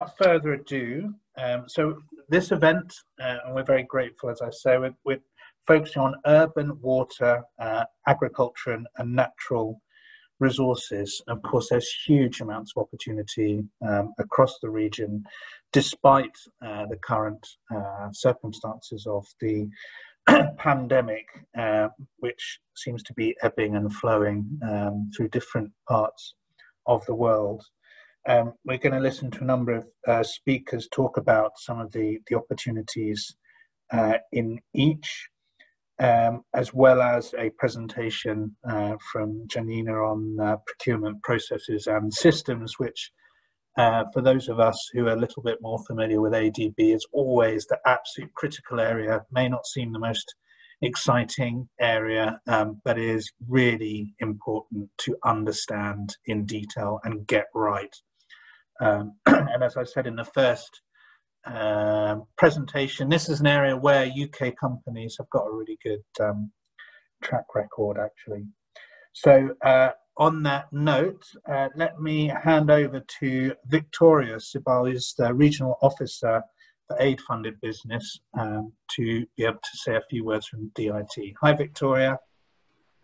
Without further ado, so this event, and we're very grateful, as I say, we're focusing on urban water, agriculture, and natural resources. Of course, there's huge amounts of opportunity across the region, despite the current circumstances of the pandemic, which seems to be ebbing and flowing through different parts of the world. We're going to listen to a number of speakers talk about some of the opportunities in each, as well as a presentation from Janina on procurement processes and systems, which for those of us who are a little bit more familiar with ADB is always the absolute critical area. May not seem the most exciting area, but is really important to understand in detail and get right. And as I said in the first presentation, this is an area where UK companies have got a really good track record, actually. So on that note, let me hand over to Victoria Sibal, who's the Regional Officer for Aid-Funded Business, to be able to say a few words from DIT. Hi, Victoria.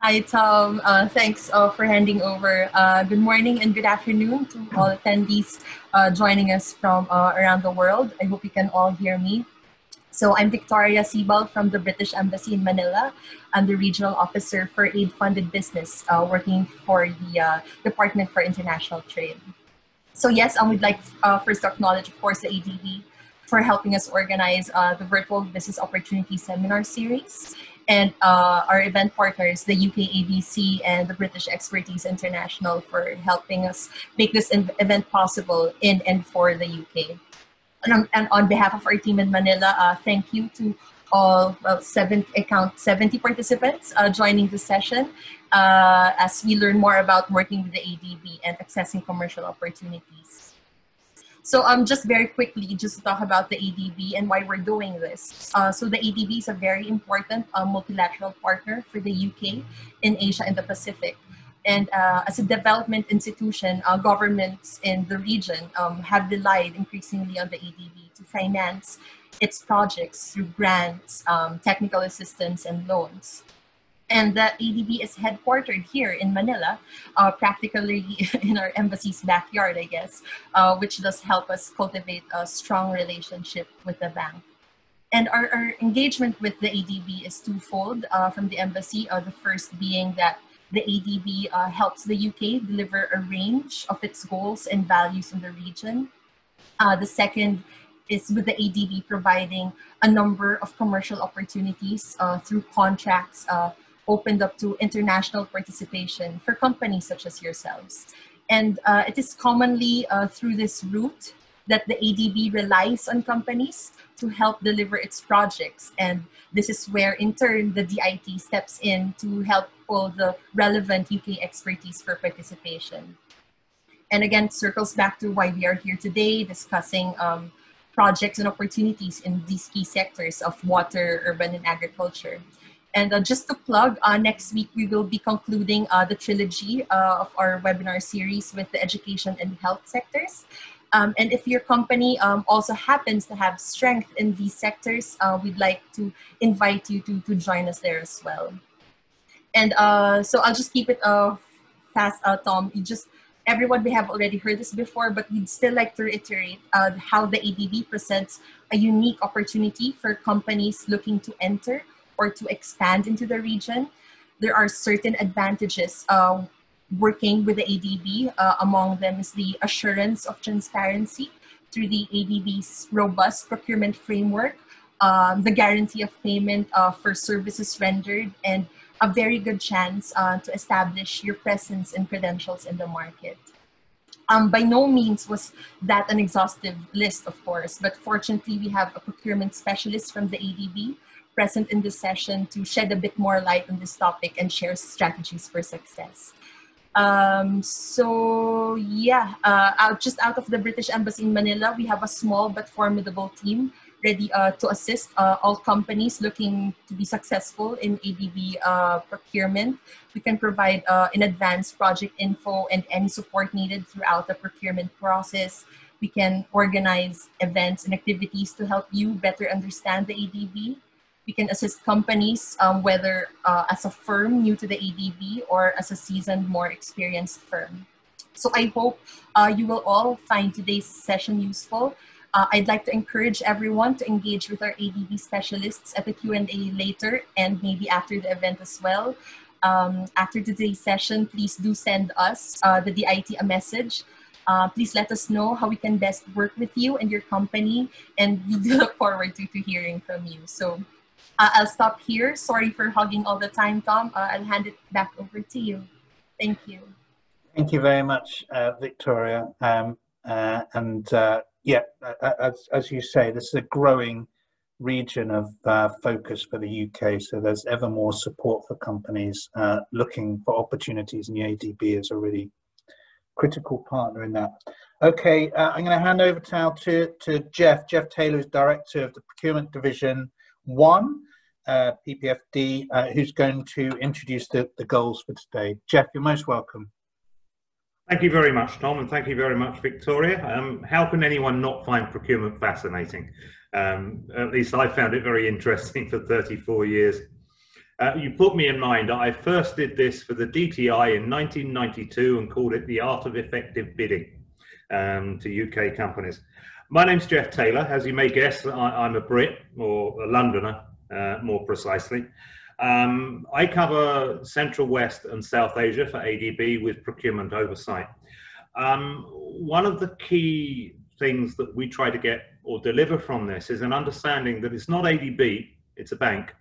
Hi, Tom. Thanks for handing over. Good morning and good afternoon to all attendees joining us from around the world. I hope you can all hear me. So I'm Victoria Sibal from the British Embassy in Manila. I'm the Regional Officer for Aid-Funded Business, working for the Department for International Trade. So yes, I would like first to acknowledge, of course, the ADB for helping us organize the Virtual Business Opportunity Seminar Series, and our event partners, the UK-ASEAN and the British Expertise International, for helping us make this event possible in and for the UK. And on behalf of our team in Manila, thank you to all, well, 70 participants joining the session as we learn more about working with the ADB and accessing commercial opportunities. So just very quickly, just to talk about the ADB and why we're doing this. So the ADB is a very important multilateral partner for the UK in Asia and the Pacific. And as a development institution, governments in the region have relied increasingly on the ADB to finance its projects through grants, technical assistance, and loans. And the ADB is headquartered here in Manila, practically in our embassy's backyard, I guess, which does help us cultivate a strong relationship with the bank. And our engagement with the ADB is twofold from the embassy, the first being that the ADB helps the UK deliver a range of its goals and values in the region. The second is with the ADB providing a number of commercial opportunities through contracts opened up to international participation for companies such as yourselves. And it is commonly through this route that the ADB relies on companies to help deliver its projects. And this is where, in turn, the DIT steps in to help pull the relevant UK expertise for participation. And again, it circles back to why we are here today, discussing projects and opportunities in these key sectors of water, urban, and agriculture. And just to plug, next week we will be concluding the trilogy of our webinar series with the education and health sectors. And if your company also happens to have strength in these sectors, we'd like to invite you to join us there as well. And so I'll just keep it fast, Tom. Everyone may have already heard this before, but we'd still like to reiterate how the ADB presents a unique opportunity for companies looking to enter or to expand into the region. There are certain advantages working with the ADB. Among them is the assurance of transparency through the ADB's robust procurement framework, the guarantee of payment for services rendered, and a very good chance to establish your presence and credentials in the market. By no means was that an exhaustive list, of course, but fortunately we have a procurement specialist from the ADB present in this session to shed a bit more light on this topic and share strategies for success. So yeah, just out of the British Embassy in Manila, we have a small but formidable team ready to assist all companies looking to be successful in ADB procurement. We can provide in advance project info and any support needed throughout the procurement process. We can organize events and activities to help you better understand the ADB. We can assist companies, whether as a firm new to the ADB or as a seasoned, more experienced firm. So I hope you will all find today's session useful. I'd like to encourage everyone to engage with our ADB specialists at the Q&A later and maybe after the event as well. After today's session, please do send us, the DIT, a message. Please let us know how we can best work with you and your company, and we do look forward to hearing from you. So I'll stop here. Sorry for hogging all the time, Tom. I'll hand it back over to you. Thank you. Thank you very much, Victoria. Yeah, as you say, this is a growing region of focus for the UK. So there's ever more support for companies looking for opportunities, and the ADB is a really critical partner in that. Okay, I'm going to hand over now to Jeff Taylor, who's Director of the Procurement Division 1, PPFD, who's going to introduce the goals for today. Jeff, you're most welcome. Thank you very much, Tom, and thank you very much, Victoria. How can anyone not find procurement fascinating? At least I found it very interesting for 34 years. You put me in mind. I first did this for the DTI in 1992 and called it the art of effective bidding to UK companies. My name's Jeff Taylor. As you may guess, I'm a Brit, or a Londoner, more precisely. I cover Central, West and South Asia for ADB with procurement oversight. One of the key things that we try to get or deliver from this is an understanding that it's not ADB, it's a bank.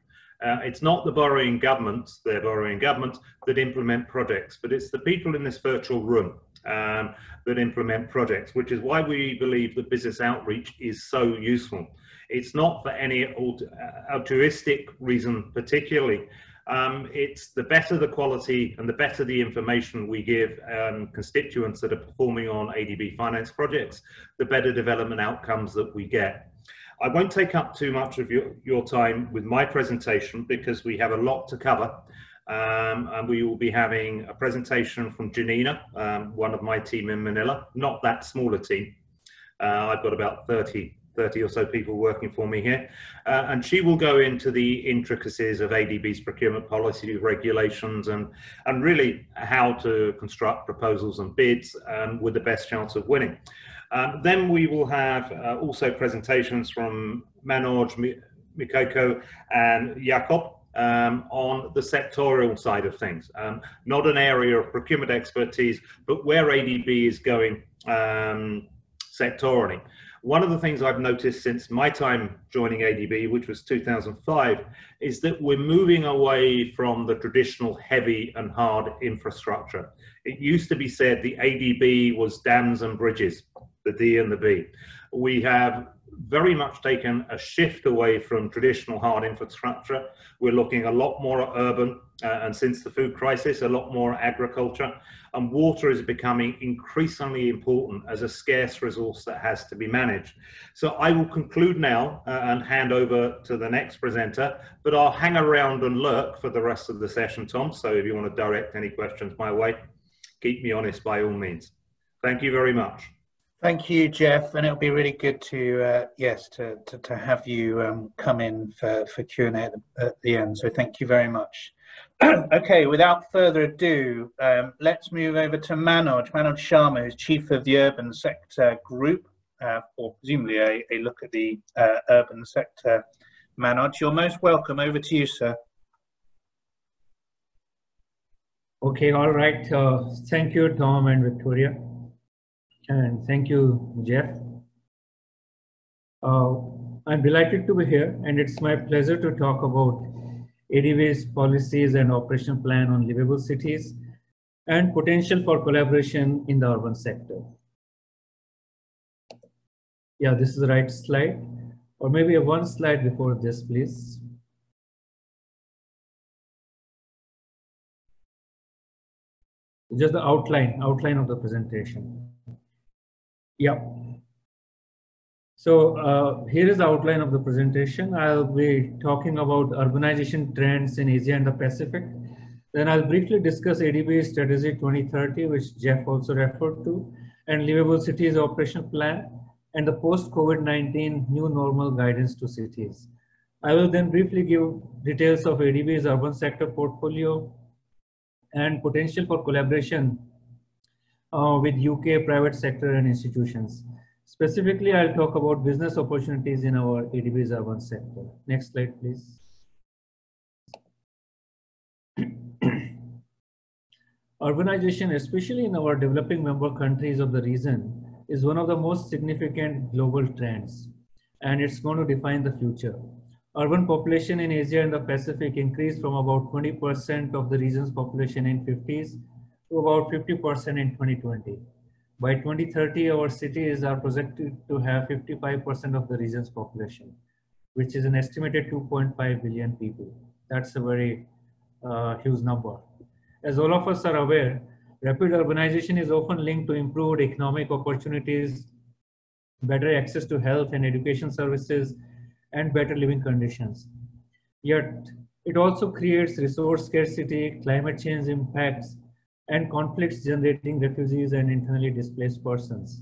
It's not the borrowing governments, they're borrowing governments that implement projects, but it's the people in this virtual room that implement projects, which is why we believe that business outreach is so useful. It's not for any altruistic reason particularly. It's the better the quality and the better the information we give constituents that are performing on ADB finance projects, the better development outcomes that we get. I won't take up too much of your time with my presentation because we have a lot to cover. And we will be having a presentation from Janina, one of my team in Manila, not that small a team. I've got about 30 or so people working for me here. And she will go into the intricacies of ADB's procurement policy regulations and really how to construct proposals and bids with the best chance of winning. Then we will have also presentations from Manoj, Mikako and Jakob on the sectorial side of things. Not an area of procurement expertise, but where ADB is going sectorally. One of the things I've noticed since my time joining ADB, which was 2005, is that we're moving away from the traditional heavy and hard infrastructure. It used to be said the ADB was dams and bridges, the D and the B. We have very much taken a shift away from traditional hard infrastructure. We're looking a lot more at urban, and since the food crisis, a lot more agriculture. And water is becoming increasingly important as a scarce resource that has to be managed. So I will conclude now and hand over to the next presenter, but I'll hang around and lurk for the rest of the session, Tom. So if you want to direct any questions my way, keep me honest by all means. Thank you very much. Thank you, Jeff, and it'll be really good to to have you come in for Q&A at the end. So thank you very much. Okay, without further ado, let's move over to Manoj Sharma, who's Chief of the Urban Sector Group, or presumably a look at the urban sector. Manoj, you're most welcome. Over to you, sir. Okay, all right. Thank you, Tom and Victoria. And thank you, Jeff. I'm delighted to be here, and it's my pleasure to talk about ADB's policies and operation plan on livable cities and potential for collaboration in the urban sector. Yeah, this is the right slide, or maybe one slide before this, please. Just the outline of the presentation. Yeah. So here is the outline of the presentation. I'll be talking about urbanization trends in Asia and the Pacific. Then I'll briefly discuss ADB Strategy 2030, which Jeff also referred to. and Livable Cities Operation Plan, and the post-COVID-19 new normal guidance to cities. I will then briefly give details of ADB's urban sector portfolio and potential for collaboration with UK private sector and institutions. Specifically, I'll talk about business opportunities in our ADB's urban sector. Next slide, please. Urbanization, especially in our developing member countries of the region, is one of the most significant global trends, and it's going to define the future. Urban population in Asia and the Pacific increased from about 20% of the region's population in 50s to about 50% in 2020. By 2030, our cities are projected to have 55% of the region's population, which is an estimated 2.5 billion people. That's a very huge number. As all of us are aware, rapid urbanization is often linked to improved economic opportunities, better access to health and education services, and better living conditions. Yet, it also creates resource scarcity, climate change impacts, and conflicts generating refugees and internally displaced persons.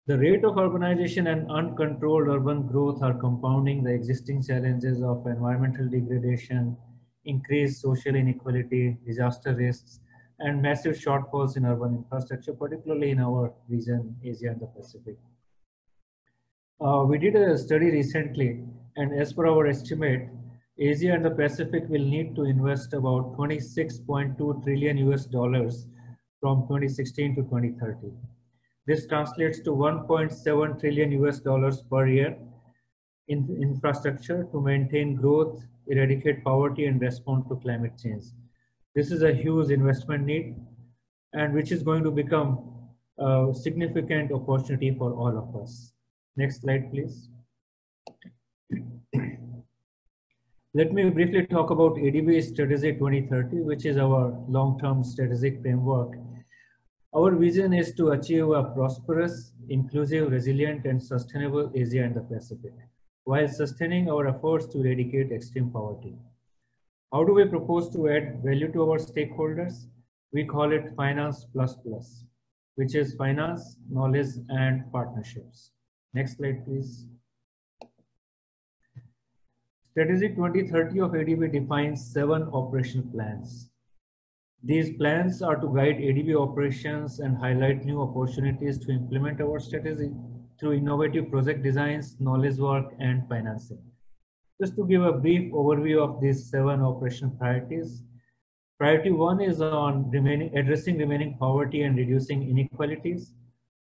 The rate of urbanization and uncontrolled urban growth are compounding the existing challenges of environmental degradation, increased social inequality, disaster risks, and massive shortfalls in urban infrastructure, particularly in our region, Asia and the Pacific. We did a study recently, and as per our estimate, Asia and the Pacific will need to invest about 26.2 trillion US dollars from 2016 to 2030. This translates to 1.7 trillion US dollars per year in infrastructure to maintain growth, eradicate poverty, and respond to climate change. This is a huge investment need, and which is going to become a significant opportunity for all of us. Next slide, please. Let me briefly talk about ADB Strategy 2030, which is our long-term strategic framework. Our vision is to achieve a prosperous, inclusive, resilient, and sustainable Asia and the Pacific, while sustaining our efforts to eradicate extreme poverty. How do we propose to add value to our stakeholders? We call it Finance Plus Plus, which is finance, knowledge, and partnerships. Next slide, please. Strategy 2030 of ADB defines 7 operation plans. These plans are to guide ADB operations and highlight new opportunities to implement our strategy through innovative project designs, knowledge work, and financing. Just to give a brief overview of these 7 operation priorities. Priority 1 is on addressing remaining poverty and reducing inequalities.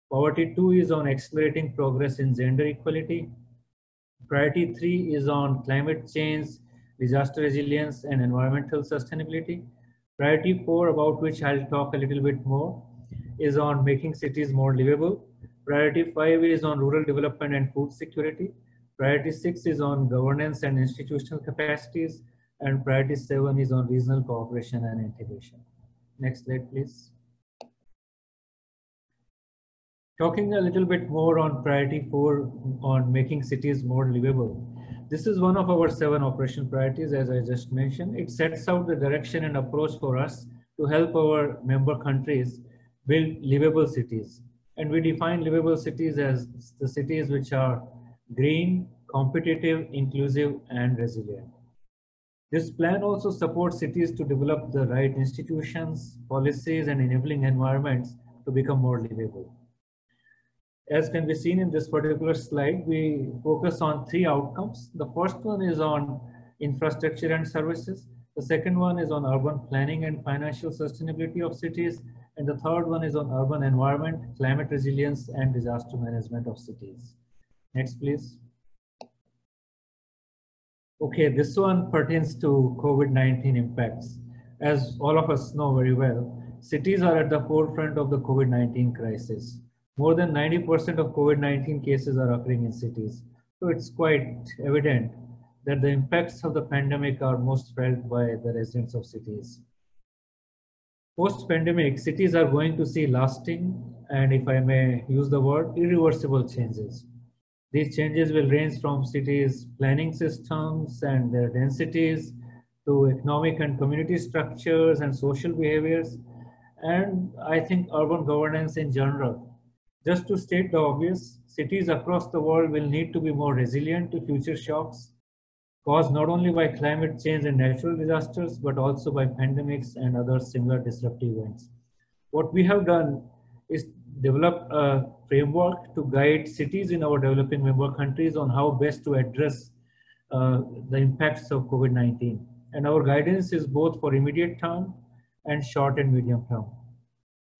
Priority 2 is on accelerating progress in gender equality. Priority 3 is on climate change, disaster resilience, and environmental sustainability. Priority 4, about which I'll talk a little bit more, is on making cities more livable. Priority 5 is on rural development and food security. Priority 6 is on governance and institutional capacities. And priority 7 is on regional cooperation and integration. Next slide, please. Talking a little bit more on priority 4 on making cities more livable. This is one of our 7 operation priorities, as I just mentioned. It sets out the direction and approach for us to help our member countries build livable cities. And we define livable cities as the cities which are green, competitive, inclusive, and resilient. This plan also supports cities to develop the right institutions, policies, and enabling environments to become more livable. As can be seen in this particular slide, we focus on 3 outcomes. The first one is on infrastructure and services. The second one is on urban planning and financial sustainability of cities. And the third one is on urban environment, climate resilience, and disaster management of cities. Next, please. Okay, this one pertains to COVID-19 impacts. As all of us know very well, cities are at the forefront of the COVID-19 crisis. More than 90% of COVID-19 cases are occurring in cities. So it's quite evident that the impacts of the pandemic are most felt by the residents of cities. Post-pandemic, cities are going to see lasting, and if I may use the word, irreversible changes. These changes will range from cities' planning systems and their densities to economic and community structures and social behaviors. And I think urban governance in general Just to state the obvious, cities across the world will need to be more resilient to future shocks caused not only by climate change and natural disasters, but also by pandemics and other similar disruptive events. What we have done is develop a framework to guide cities in our developing member countries on how best to address the impacts of COVID-19. And our guidance is both for immediate term and short and medium term.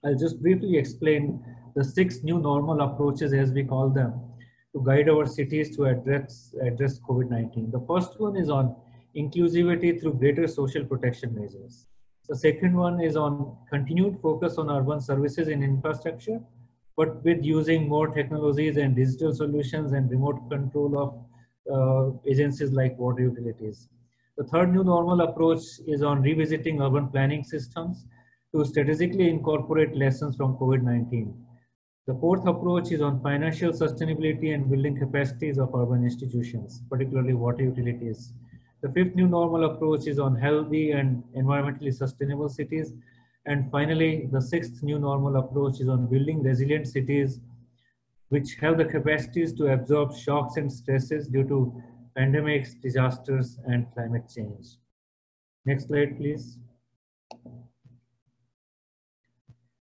I'll just briefly explain the 6 new normal approaches, as we call them, to guide our cities to address COVID-19. The first one is on inclusivity through greater social protection measures. The second one is on continued focus on urban services and infrastructure, but with using more technologies and digital solutions and remote control of agencies like water utilities. The third new normal approach is on revisiting urban planning systems to strategically incorporate lessons from COVID-19. The fourth approach is on financial sustainability and building capacities of urban institutions, particularly water utilities. The fifth new normal approach is on healthy and environmentally sustainable cities. And finally, the sixth new normal approach is on building resilient cities which have the capacities to absorb shocks and stresses due to pandemics, disasters, and climate change. Next slide, please.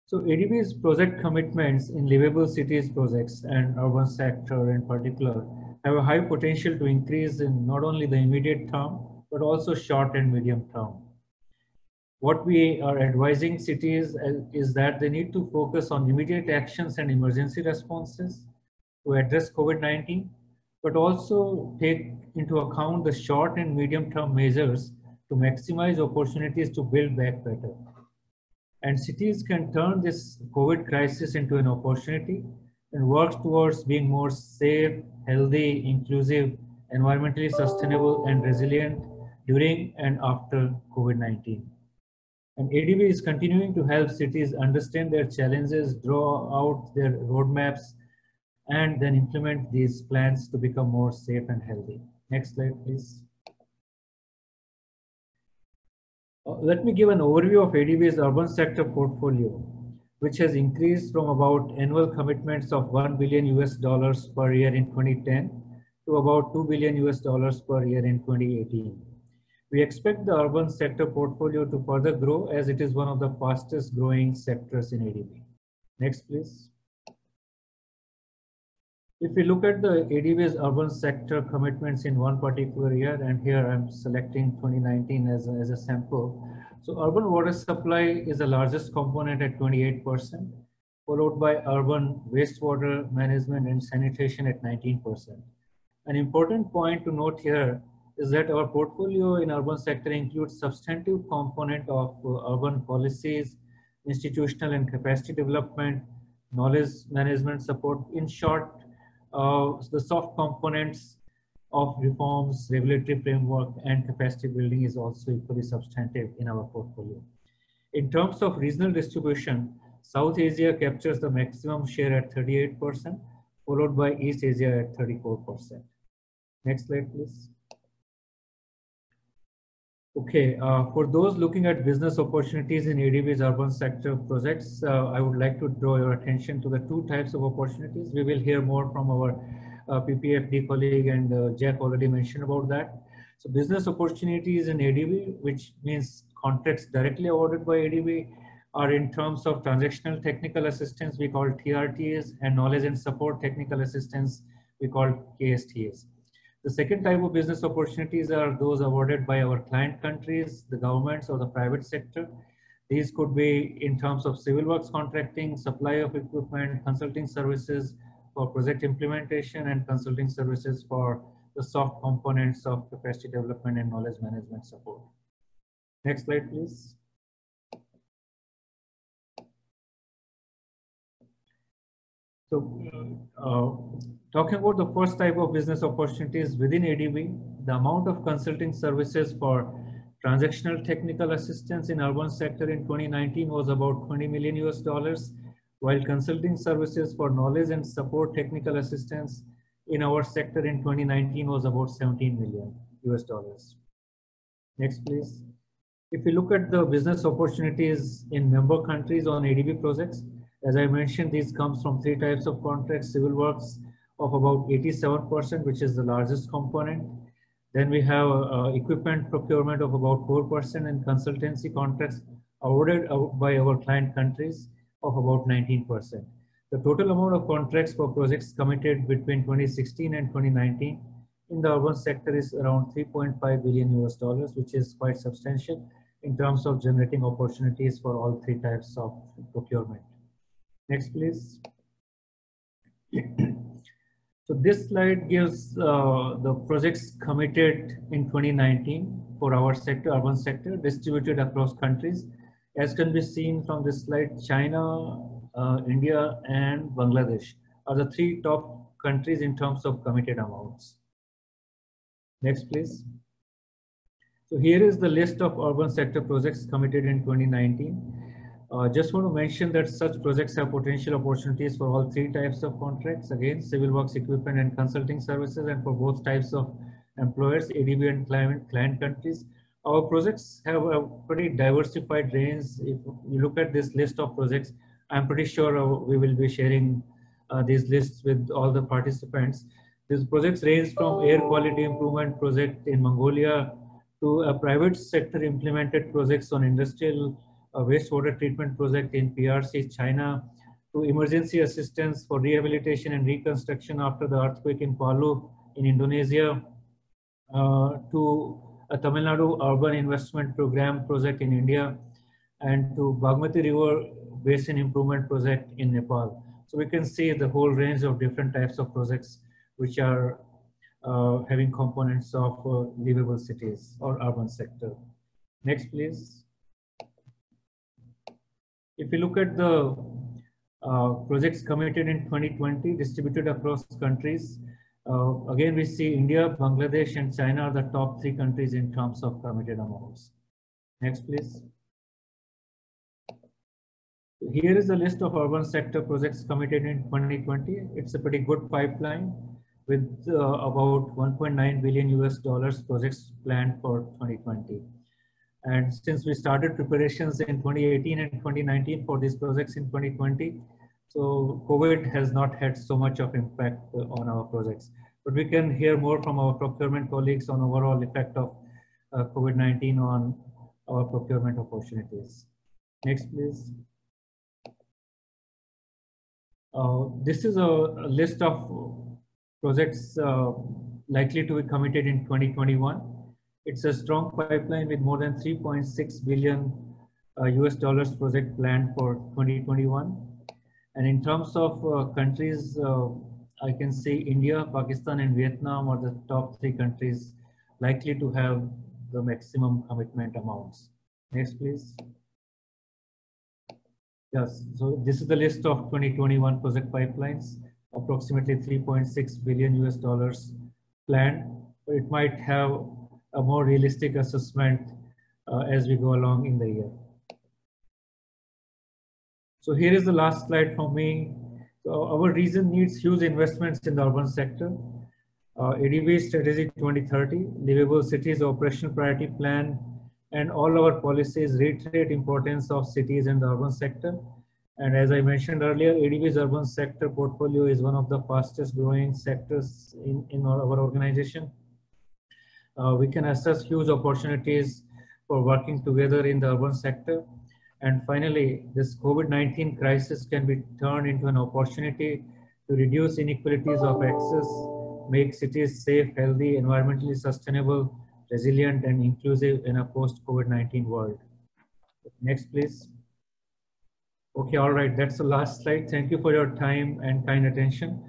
So ADB's project commitments in livable cities projects and urban sector in particular have a high potential to increase in not only the immediate term, but also short and medium term. What we are advising cities is that they need to focus on immediate actions and emergency responses to address COVID-19, but also take into account the short and medium term measures to maximize opportunities to build back better. And cities can turn this COVID crisis into an opportunity and work towards being more safe, healthy, inclusive, environmentally sustainable, and resilient during and after COVID-19. And ADB is continuing to help cities understand their challenges, draw out their roadmaps, and then implement these plans to become more safe and healthy. Next slide, please. Let me give an overview of ADB's urban sector portfolio, which has increased from about annual commitments of $1 billion per year in 2010 to about $2 billion per year in 2018. We expect the urban sector portfolio to further grow as it is one of the fastest growing sectors in ADB. Next, please. If we look at the ADB's urban sector commitments in one particular year, and here I'm selecting 2019 as a sample. So urban water supply is the largest component at 28%, followed by urban wastewater management and sanitation at 19%. An important point to note here is that our portfolio in urban sector includes substantive component of urban policies, institutional and capacity development, knowledge management support. In short, the soft components of reforms, regulatory framework, and capacity building is also equally substantive in our portfolio. In terms of regional distribution, South Asia captures the maximum share at 38%, followed by East Asia at 34%. Next slide, please. Okay, for those looking at business opportunities in ADB's urban sector projects, I would like to draw your attention to the 2 types of opportunities. We will hear more from our PPFD colleague, and Jack already mentioned about that. So business opportunities in ADB, which means contracts directly awarded by ADB, are in terms of transactional technical assistance, we call TRTAs, and knowledge and support technical assistance, we call KSTAs. The second type of business opportunities are those awarded by our client countries, the governments, or the private sector. These could be in terms of civil works contracting, supply of equipment, consulting services for project implementation, and consulting services for the soft components of capacity development and knowledge management support. Next slide, please. So, talking about the first type of business opportunities within ADB, the amount of consulting services for transactional technical assistance in urban sector in 2019 was about $20 million, while consulting services for knowledge and support technical assistance in our sector in 2019 was about $17 million. Next, please. If we look at the business opportunities in member countries on ADB projects, As I mentioned, these comes from three types of contracts: civil works of about 87%, which is the largest component. Then we have equipment procurement of about 4%, and consultancy contracts awarded by our client countries of about 19%. The total amount of contracts for projects committed between 2016 and 2019 in the urban sector is around 3.5 billion US dollars, which is quite substantial in terms of generating opportunities for all three types of procurement. Next, please. So this slide gives the projects committed in 2019 for our sector, urban sector, distributed across countries. As can be seen from this slide, China, India, and Bangladesh are the three top countries in terms of committed amounts. Next, please. So here is the list of urban sector projects committed in 2019. Just want to mention that such projects have potential opportunities for all three types of contracts. Again, civil works, equipment, and consulting services, and for both types of employers, ADB and client countries. Our projects have a pretty diversified range. If you look at this list of projects, I'm pretty sure we will be sharing these lists with all the participants. These projects range from air quality improvement project in Mongolia to a private sector implemented projects on industrial wastewater treatment project in PRC, China, to emergency assistance for rehabilitation and reconstruction after the earthquake in Palu in Indonesia, to a Tamil Nadu urban investment program project in India, and to Bagmati River Basin Improvement Project in Nepal. So we can see the whole range of different types of projects which are having components of livable cities or urban sector. Next, please. If you look at the projects committed in 2020 distributed across countries, again we see India, Bangladesh, and China are the top three countries in terms of committed amounts. Next, please. Here is a list of urban sector projects committed in 2020. It's a pretty good pipeline with about 1.9 billion US dollars projects planned for 2020. And since we started preparations in 2018 and 2019 for these projects in 2020, so COVID has not had so much of impact on our projects. But we can hear more from our procurement colleagues on overall effect of COVID-19 on our procurement opportunities. Next, please. This is a list of projects likely to be committed in 2021. It's a strong pipeline with more than 3.6 billion US dollars project planned for 2021. And in terms of countries, I can say India, Pakistan, and Vietnam are the top three countries likely to have the maximum commitment amounts. Next, please. Yes, so this is the list of 2021 project pipelines, approximately 3.6 billion US dollars planned. But it might have a more realistic assessment as we go along in the year. So here is the last slide from me. So our region needs huge investments in the urban sector. ADB Strategy 2030, Livable Cities Operational Priority Plan, and all our policies reiterate importance of cities and the urban sector. And as I mentioned earlier, ADB's urban sector portfolio is one of the fastest growing sectors in our organization. We can assess huge opportunities for working together in the urban sector. And finally, this COVID-19 crisis can be turned into an opportunity to reduce inequalities of access, make cities safe, healthy, environmentally sustainable, resilient, and inclusive in a post-COVID-19 world. Next, please. Okay, all right, that's the last slide. Thank you for your time and kind attention.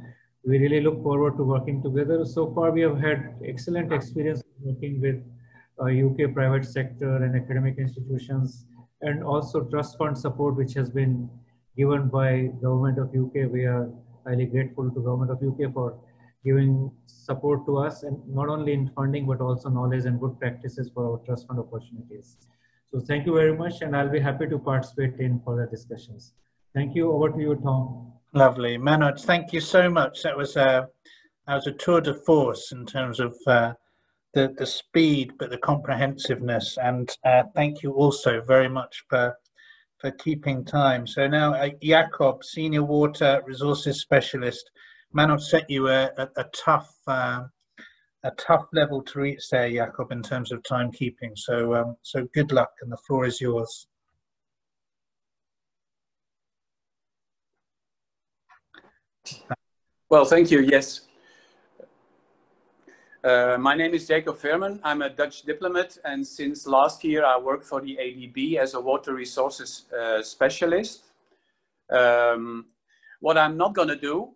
We really look forward to working together. So far, we have had excellent experience working with UK private sector and academic institutions, and also trust fund support, which has been given by Government of UK. We are highly grateful to Government of UK for giving support to us, and not only in funding, but also knowledge and good practices for our trust fund opportunities. So thank you very much, and I'll be happy to participate in further discussions. Thank you. Over to you, Tom. Lovely. Manoj, thank you so much. That was a tour de force in terms of the speed, but the comprehensiveness. And thank you also very much for keeping time. So now, Jakob, Senior Water Resources Specialist, may not set you a tough level to reach there, Jakob, in terms of timekeeping. So so good luck, and the floor is yours. Well, thank you. Yes. My name is Jacob Verman. I'm a Dutch diplomat, and since last year I work for the ADB as a water resources specialist. What I'm not going to do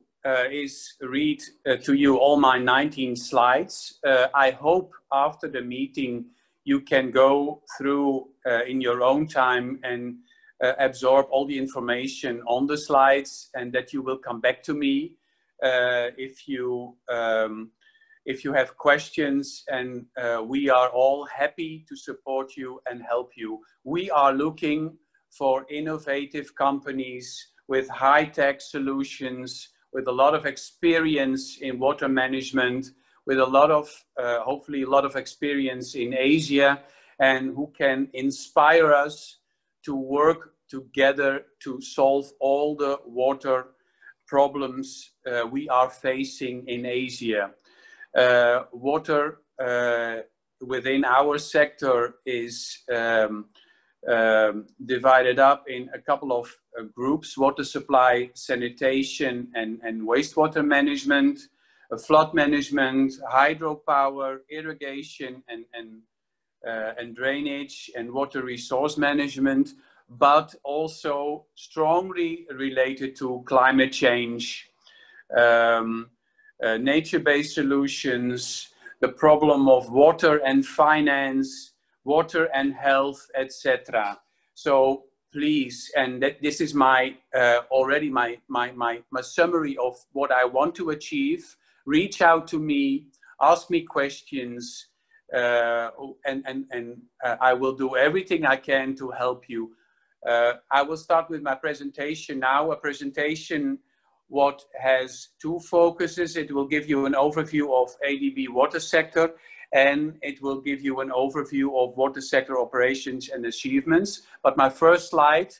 is read to you all my 19 slides. I hope after the meeting you can go through in your own time and absorb all the information on the slides, and that you will come back to me if you have questions, and we are all happy to support you and help you. We are looking for innovative companies with high-tech solutions, with a lot of experience in water management, with a lot of, hopefully a lot of experience in Asia, and who can inspire us to work together to solve all the water problems we are facing in Asia. Water within our sector is divided up in a couple of groups: water supply, sanitation, and wastewater management, flood management, hydropower, irrigation, and drainage, and water resource management, but also strongly related to climate change, nature-based solutions, the problem of water and finance, water and health, etc. So please, and this is my already my summary of what I want to achieve. Reach out to me, ask me questions, and I will do everything I can to help you. I will start with my presentation now. A presentation what has two focuses. It will give you an overview of ADB water sector, and it will give you an overview of water sector operations and achievements. But my first slide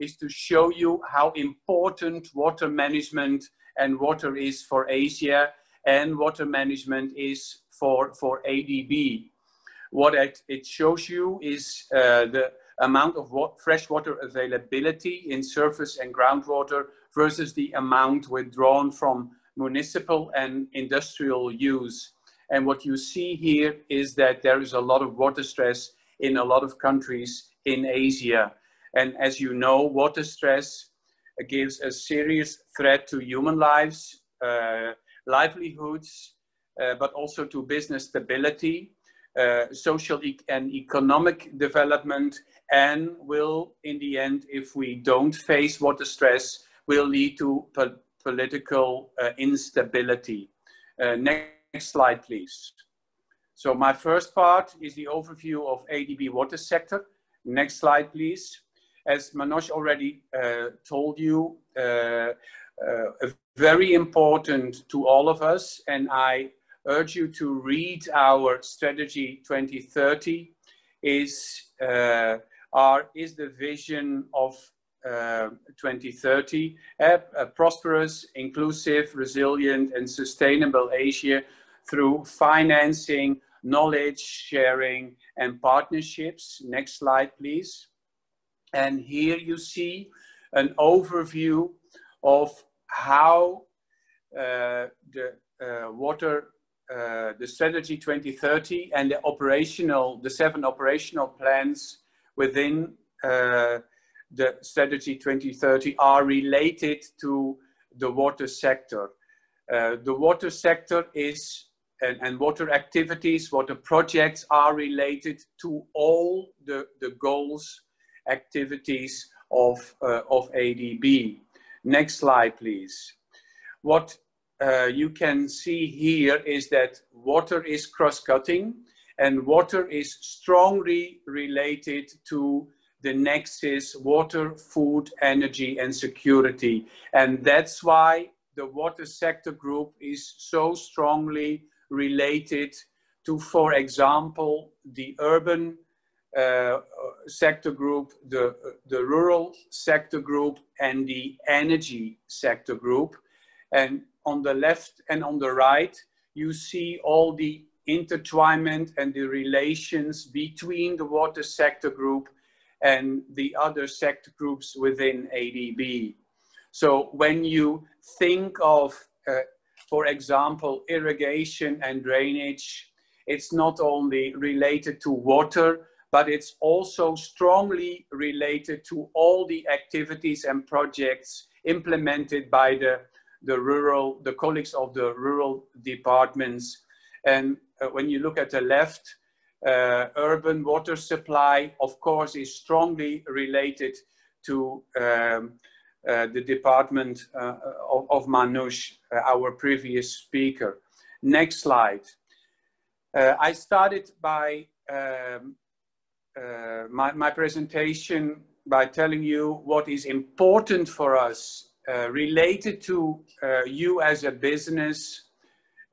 is to show you how important water management and water is for Asia, and water management is for ADB. What it shows you is the amount of freshwater availability in surface and groundwater versus the amount withdrawn from municipal and industrial use. And what you see here is that there is a lot of water stress in a lot of countries in Asia. And as you know, water stress gives a serious threat to human lives, livelihoods, but also to business stability, social and economic development, and will, in the end, if we don't face water stress, will lead to political instability. Next slide, please. So my first part is the overview of ADB water sector. Next slide, please. As Manoj already told you, very important to all of us, and I urge you to read our strategy 2030, is the vision of 2030, a prosperous, inclusive, resilient, and sustainable Asia through financing, knowledge sharing, and partnerships. Next slide, please. And here you see an overview of how the strategy 2030 and the 7 operational plans within the strategy 2030 are related to the water sector. The water sector is, and water activities, water projects are related to all the goals, activities of ADB. Next slide, please. What you can see here is that water is cross-cutting, and water is strongly related to the nexus water, food, energy, and security. And that's why the water sector group is so strongly related to, for example, the urban sector group, the rural sector group, and the energy sector group. And on the left and on the right, you see all the intertwinement and the relations between the water sector group and the other sector groups within ADB. So when you think of, for example, irrigation and drainage, it's not only related to water, but it's also strongly related to all the activities and projects implemented by the colleagues of the rural departments. And when you look at the left, urban water supply, of course, is strongly related to the department of Manoush, our previous speaker. Next slide. I started by my presentation by telling you what is important for us related to you as a business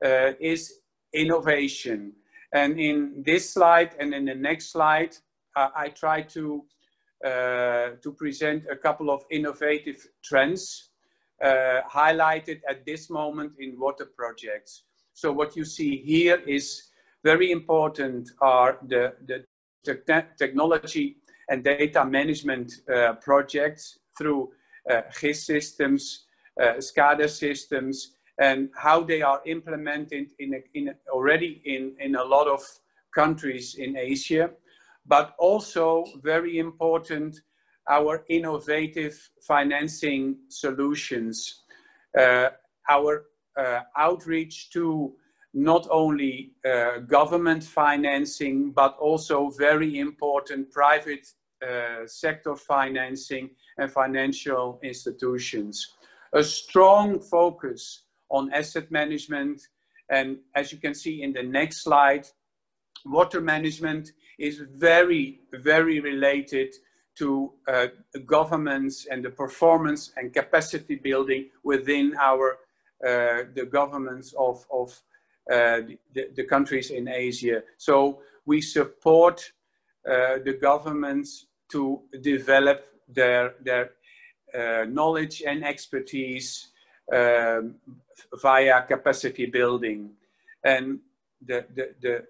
is innovation. And in this slide and in the next slide, I try to present a couple of innovative trends highlighted at this moment in water projects. So what you see here is very important are the technology and data management projects through GIS systems, SCADA systems, and how they are implemented already in a lot of countries in Asia. But also very important, our innovative financing solutions, our outreach to not only government financing, but also very important private sector financing and financial institutions. A strong focus on asset management. And as you can see in the next slide, water management is very, very related to governments and the performance and capacity building within the governments of the countries in Asia. So we support the governments to develop their knowledge and expertise via capacity building. And the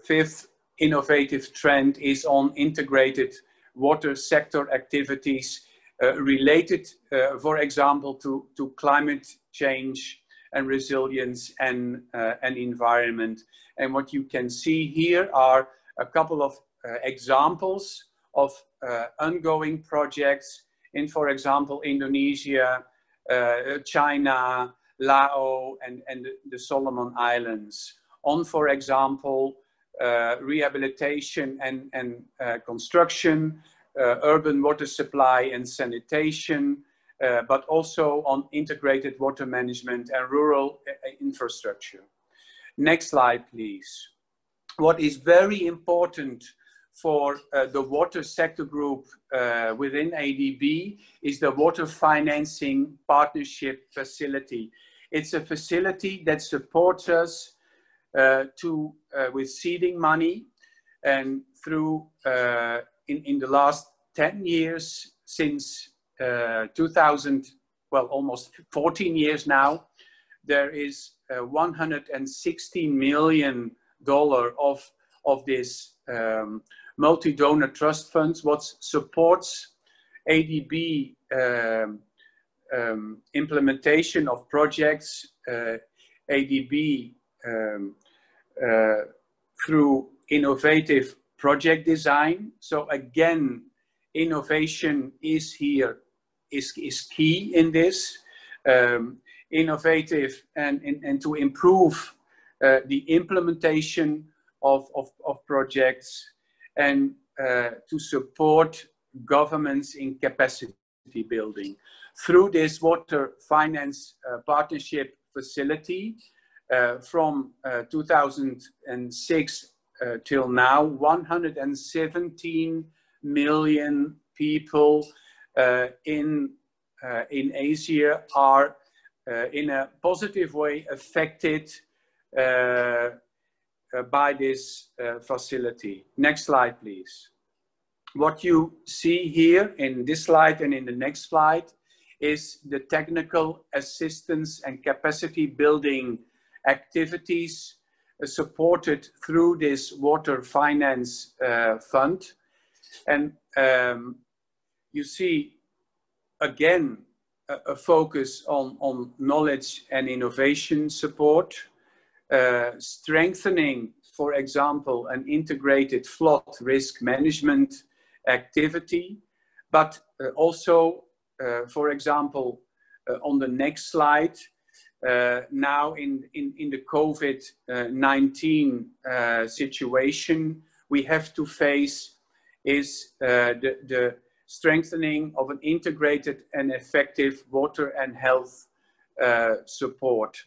fifth innovative trend is on integrated water sector activities related, for example, to climate change and resilience and environment. And what you can see here are a couple of examples of ongoing projects in, for example, Indonesia, China, Laos, and the Solomon Islands. On, for example, rehabilitation and construction, urban water supply and sanitation, but also on integrated water management and rural infrastructure. Next slide, please. What is very important for the water sector group within ADB is the Water Financing Partnership Facility. It's a facility that supports us with seeding money, and through in the last 10 years, since 2000, well, almost 14 years now, there is $160 million of this multi-donor trust funds, what supports ADB implementation of projects, ADB through innovative project design. So again, innovation is here, is key in this. Innovative and to improve the implementation of projects, and to support governments in capacity building. Through this Water Finance Partnership Facility, from 2006 till now, 117 million people in Asia are in a positive way affected by this facility. Next slide, please. What you see here in this slide and in the next slide is the technical assistance and capacity building activities supported through this water finance fund. And you see again a focus on knowledge and innovation support, strengthening, for example, an integrated flood risk management activity, but also, for example, on the next slide, now in the COVID-19 situation, we have to face is the strengthening of an integrated and effective water and health support.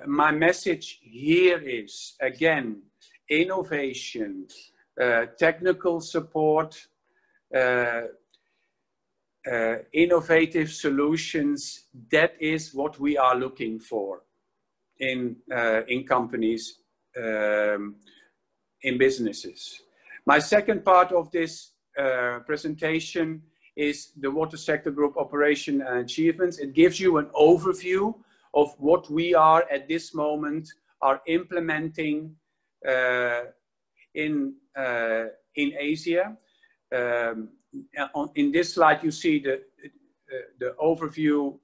My message here is, again, innovation, technical support, innovative solutions. That is what we are looking for in companies, in businesses. My second part of this presentation is the Water Sector Group operation and achievements. It gives you an overview of what we are at this moment are implementing in Asia. In this slide, you see the overview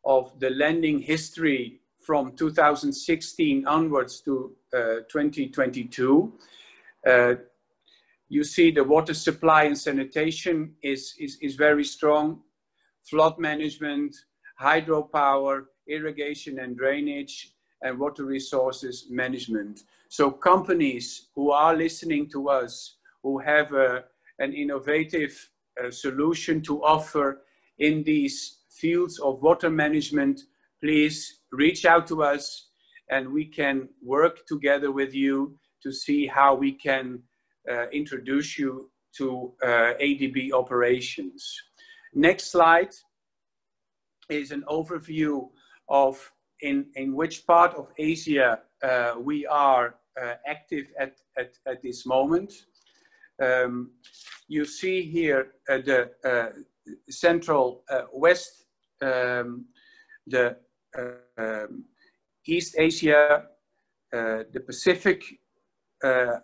of the lending history from 2016 onwards to 2022. You see the water supply and sanitation is very strong. Flood management, hydropower, irrigation and drainage, and water resources management. So companies who are listening to us, who have an innovative solution to offer in these fields of water management, please reach out to us and we can work together with you to see how we can introduce you to ADB operations. Next slide is an overview of in which part of Asia we are active at this moment. You see here the Central West, the East Asia, the Pacific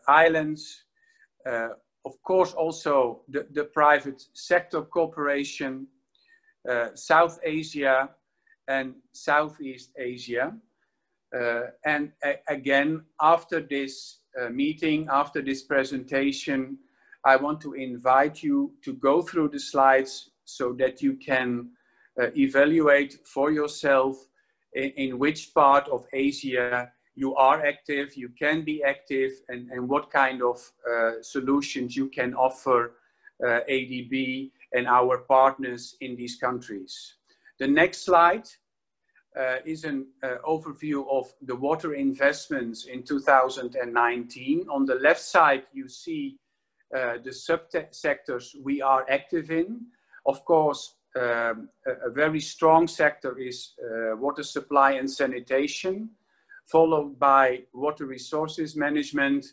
islands, of course also the private sector cooperation, South Asia and Southeast Asia. And again, after this meeting, after this presentation, I want to invite you to go through the slides so that you can evaluate for yourself in which part of Asia you are active, you can be active, and what kind of solutions you can offer ADB and our partners in these countries. The next slide is an overview of the water investments in 2019. On the left side, you see the sub-sectors we are active in. Of course, a very strong sector is water supply and sanitation, followed by water resources management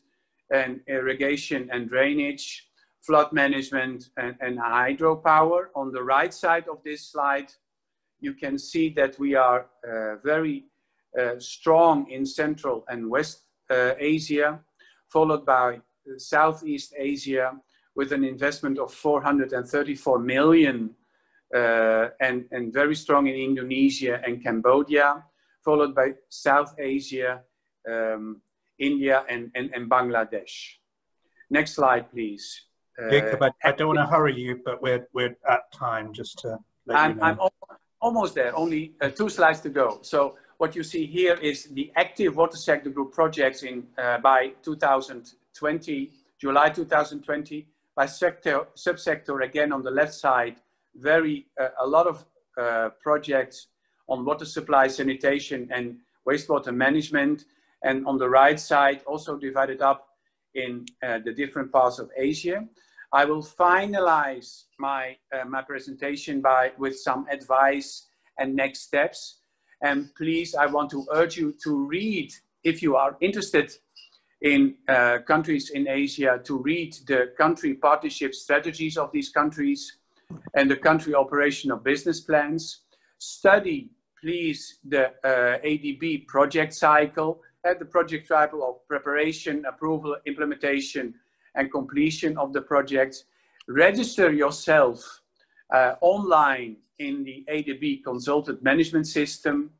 and irrigation and drainage, flood management and hydropower. On the right side of this slide, you can see that we are very strong in Central and West Asia, followed by Southeast Asia with an investment of 434 million and very strong in Indonesia and Cambodia, followed by South Asia, India and Bangladesh. Next slide, please. Jacob, I don't want to hurry you, but we're at time, just to let you know. I'm almost there, only 2 slides to go. So what you see here is the active water sector group projects in by 2020, July 2020, by sector, subsector, again on the left side, a lot of projects on water supply, sanitation and wastewater management. And on the right side, also divided up in the different parts of Asia. I will finalize my presentation with some advice and next steps. And please, I want to urge you to read, if you are interested in countries in Asia to read the country partnership strategies of these countries and the country operational business plans. Study, please, the ADB project cycle, the project cycle of preparation, approval, implementation, and completion of the project. Register yourself online in the ADB consultant management system.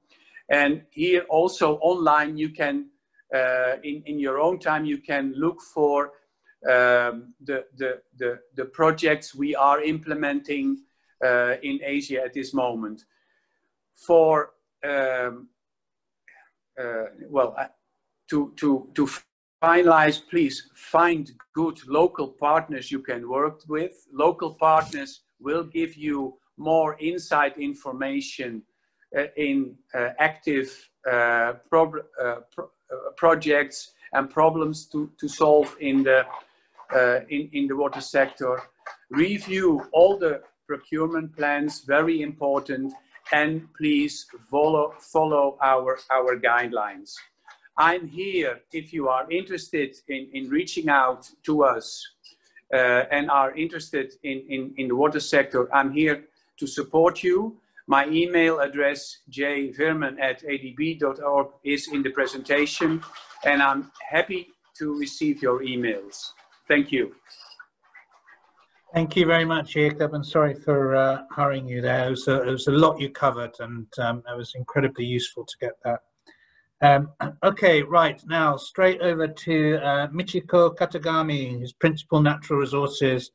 And here also online you can, in your own time, you can look for the projects we are implementing in Asia at this moment. For to finalize, please find good local partners you can work with. Local partners will give you more inside information in active projects and problems to solve in the water sector. Review all the procurement plans, very important, and please follow our guidelines. I'm here if you are interested in reaching out to us and are interested in the water sector. I'm here to support you. My email address, jvirman@adb.org, is in the presentation, and I'm happy to receive your emails. Thank you. Thank you very much, Jacob, and sorry for hurrying you there. It was a lot you covered, and it was incredibly useful to get that. Okay, right, now straight over to Michiko Katagami, who's Principal Natural Resources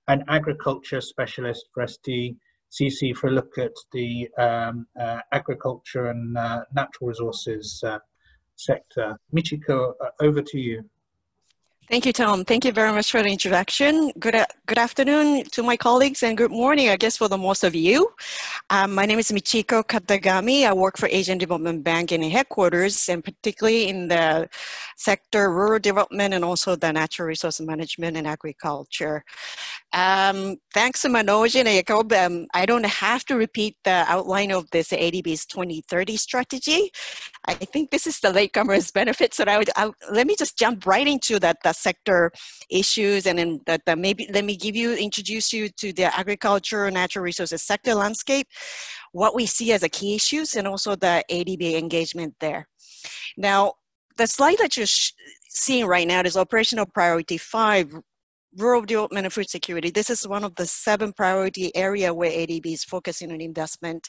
and Agriculture Specialist for SDCC, for a look at the agriculture and natural resources sector. Michiko, over to you. Thank you, Tom. Thank you very much for the introduction. Good afternoon to my colleagues, and good morning, I guess, for the most of you. My name is Michiko Katagami. I work for Asian Development Bank in headquarters, and particularly in the sector rural development and also the natural resource management and agriculture. Thanks to Manoj and Jacob, I don't have to repeat the outline of this ADB's 2030 strategy. I think this is the latecomer's benefit, so let me just jump right into the sector issues, and then maybe let me introduce you to the agriculture and natural resources sector landscape, what we see as the key issues, and also the ADB engagement there. Now, the slide that you're seeing right now is operational priority 5, rural development and food security. This is one of the 7 priority area where ADB is focusing on investment.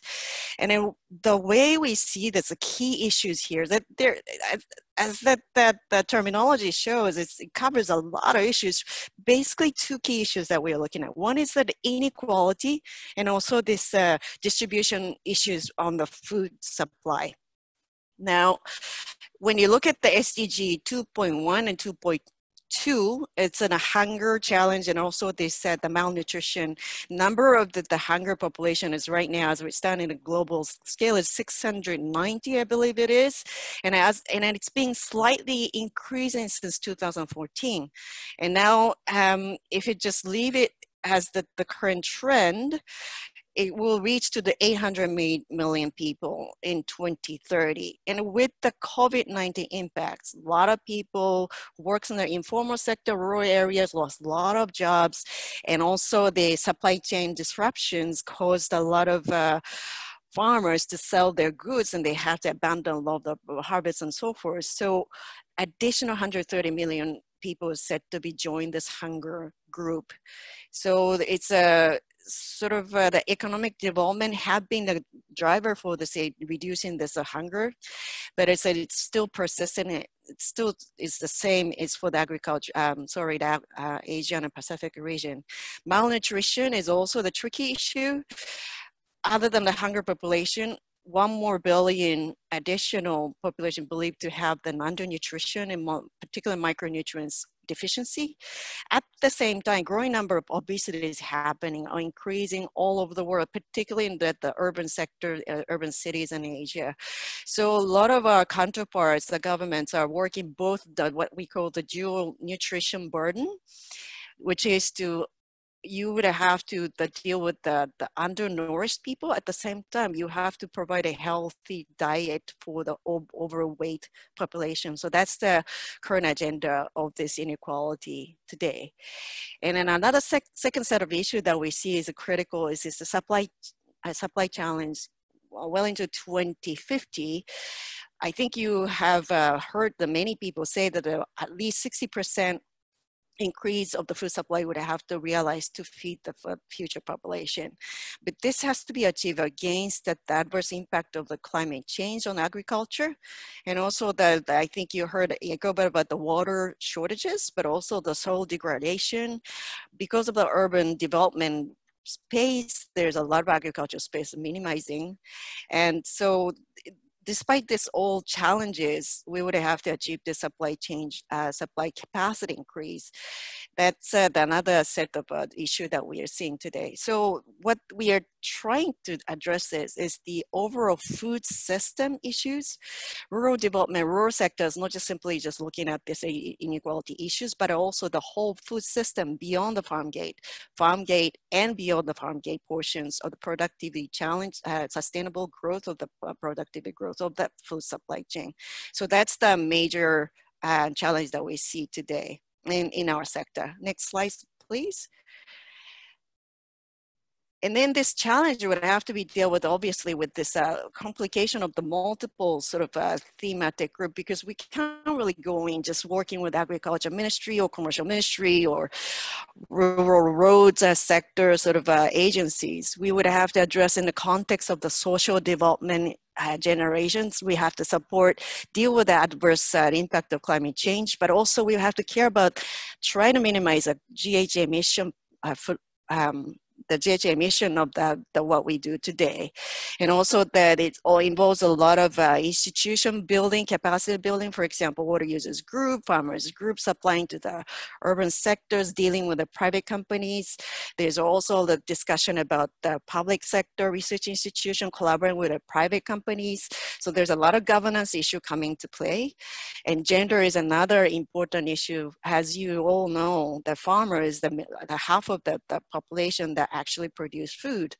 And then the way we see this, the key issues here, that there, as the terminology shows, it covers a lot of issues. Basically, 2 key issues that we're looking at. One is the inequality, and also this distribution issues on the food supply. Now, when you look at the SDG 2.1 and 2.2, it's a hunger challenge, and also they said the malnutrition number of the hunger population is right now, as we stand in a global scale, is 690, I believe it is, and it's been slightly increasing since 2014. And now, if you just leave it as the current trend, it will reach to the 800 million people in 2030. And with the COVID-19 impacts, a lot of people who works in the informal sector, rural areas, lost a lot of jobs. And also the supply chain disruptions caused a lot of farmers to sell their goods, and they have to abandon a lot of the harvest and so forth. So additional 130 million people is said to be joining this hunger group. So it's a sort of the economic development have been the driver for this reducing this hunger, but it's still persistent. It still is the same as for the agriculture, the Asian and Pacific region. Malnutrition is also the tricky issue. Other than the hunger population, 1 more billion additional population believed to have the undernutrition and particular micronutrients deficiency. At the same time, growing number of obesity is happening or increasing all over the world, particularly in the urban sector, urban cities in Asia. So a lot of our counterparts, the governments, are working both what we call the dual nutrition burden, which is to you would have to deal with the undernourished people. At the same time, you have to provide a healthy diet for the overweight population. So that's the current agenda of this inequality today. And then another second set of issues that we see is critical is the supply challenge well into 2050. I think you have heard that many people say that at least 60% increase of the food supply would have to realize to feed the future population. But this has to be achieved against the adverse impact of the climate change on agriculture. And also I think you heard about the water shortages, but also the soil degradation. Because of the urban development space, there's a lot of agricultural space minimizing. And so despite this all challenges, we would have to achieve the supply capacity increase. That's another set of issue that we are seeing today. So what we are trying to address is the overall food system issues. Rural development, rural sectors, not just simply just looking at this inequality issues, but also the whole food system beyond the farm gate and beyond the farm gate portions of the productivity challenge, sustainable growth of the productivity growth of that food supply chain. So that's the major challenge that we see today in our sector. Next slide, please. And then this challenge would have to be dealt with, obviously, with this complication of the multiple sort of thematic group, because we can't really go in just working with agriculture ministry or commercial ministry or rural roads sector sort of agencies. We would have to address in the context of the social development generations. We have to support, deal with the adverse impact of climate change, but also we have to care about trying to minimize a GHG emission the GHG emission of what we do today. And also that it all involves a lot of institution building, capacity building, for example, water users group, farmers group, supplying to the urban sectors, dealing with the private companies. There's also the discussion about the public sector research institution collaborating with the private companies. So there's a lot of governance issue coming to play. And gender is another important issue. As you all know, the farmer is the half of the population that actually produce food,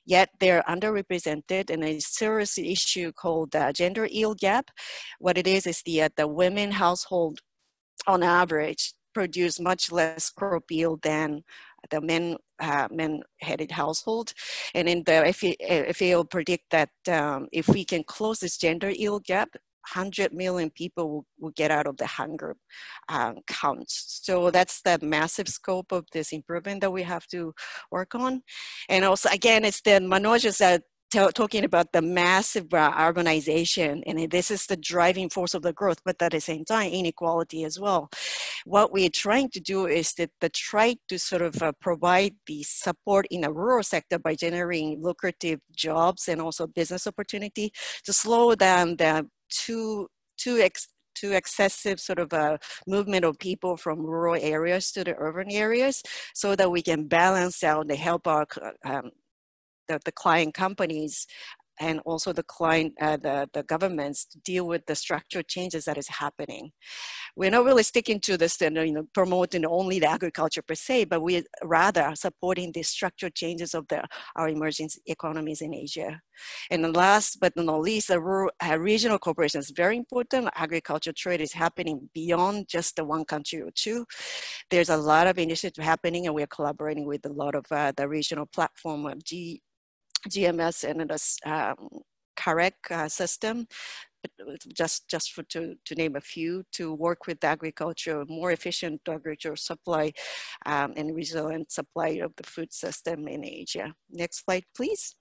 yet they're underrepresented in a serious issue called the gender yield gap. What it is the women household on average produce much less crop yield than the men-headed household. And in the FAO predict that if we can close this gender yield gap, 100 million people will get out of the hunger counts. So that's the massive scope of this improvement that we have to work on. And also, again, it's the Manoj is talking about the massive urbanization, and this is the driving force of the growth, but at the same time, inequality as well. What we're trying to do is to try to sort of provide the support in the rural sector by generating lucrative jobs and also business opportunity to slow down the too excessive sort of movement of people from rural areas to the urban areas, so that we can balance out and help our the client companies and also the client, the governments to deal with the structural changes that is happening. We're not really sticking to this, promoting only the agriculture per se, but we're rather supporting the structural changes of our emerging economies in Asia. And then last but not least, the regional cooperation is very important. Agriculture trade is happening beyond just the one country or two. There's a lot of initiatives happening, and we're collaborating with a lot of the regional platform of GMS and the CAREC system, just to name a few, to work with agriculture, more efficient agricultural supply and resilient supply of the food system in Asia. Next slide, please.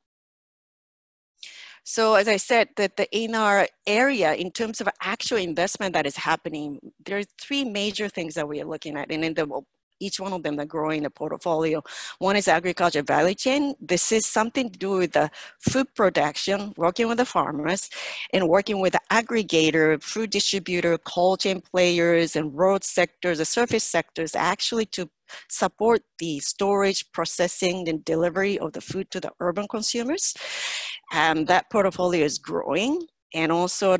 So as I said, that in our area, in terms of actual investment that is happening, there are three major things that we are looking at, and in each one of them are growing a portfolio. One is agriculture value chain. This is something to do with the food production, working with the farmers and working with the aggregator, food distributor, cold chain players and road sectors, the surface sectors, actually to support the storage, processing, and delivery of the food to the urban consumers. And that portfolio is growing. And also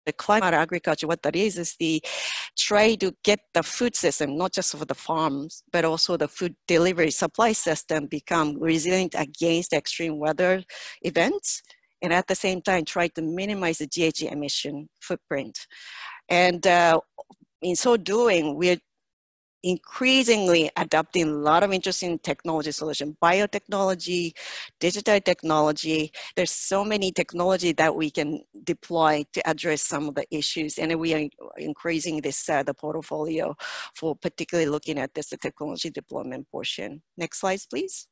the climate agriculture, what that is the try to get the food system, not just for the farms, but also the food delivery supply system become resilient against extreme weather events. And at the same time, try to minimize the GHG emission footprint. And in so doing, we're increasingly adopting a lot of interesting technology solutions, biotechnology, digital technology. There's so many technology that we can deploy to address some of the issues. And we are increasing this, the portfolio for particularly looking at this, the technology deployment portion. Next slide, please.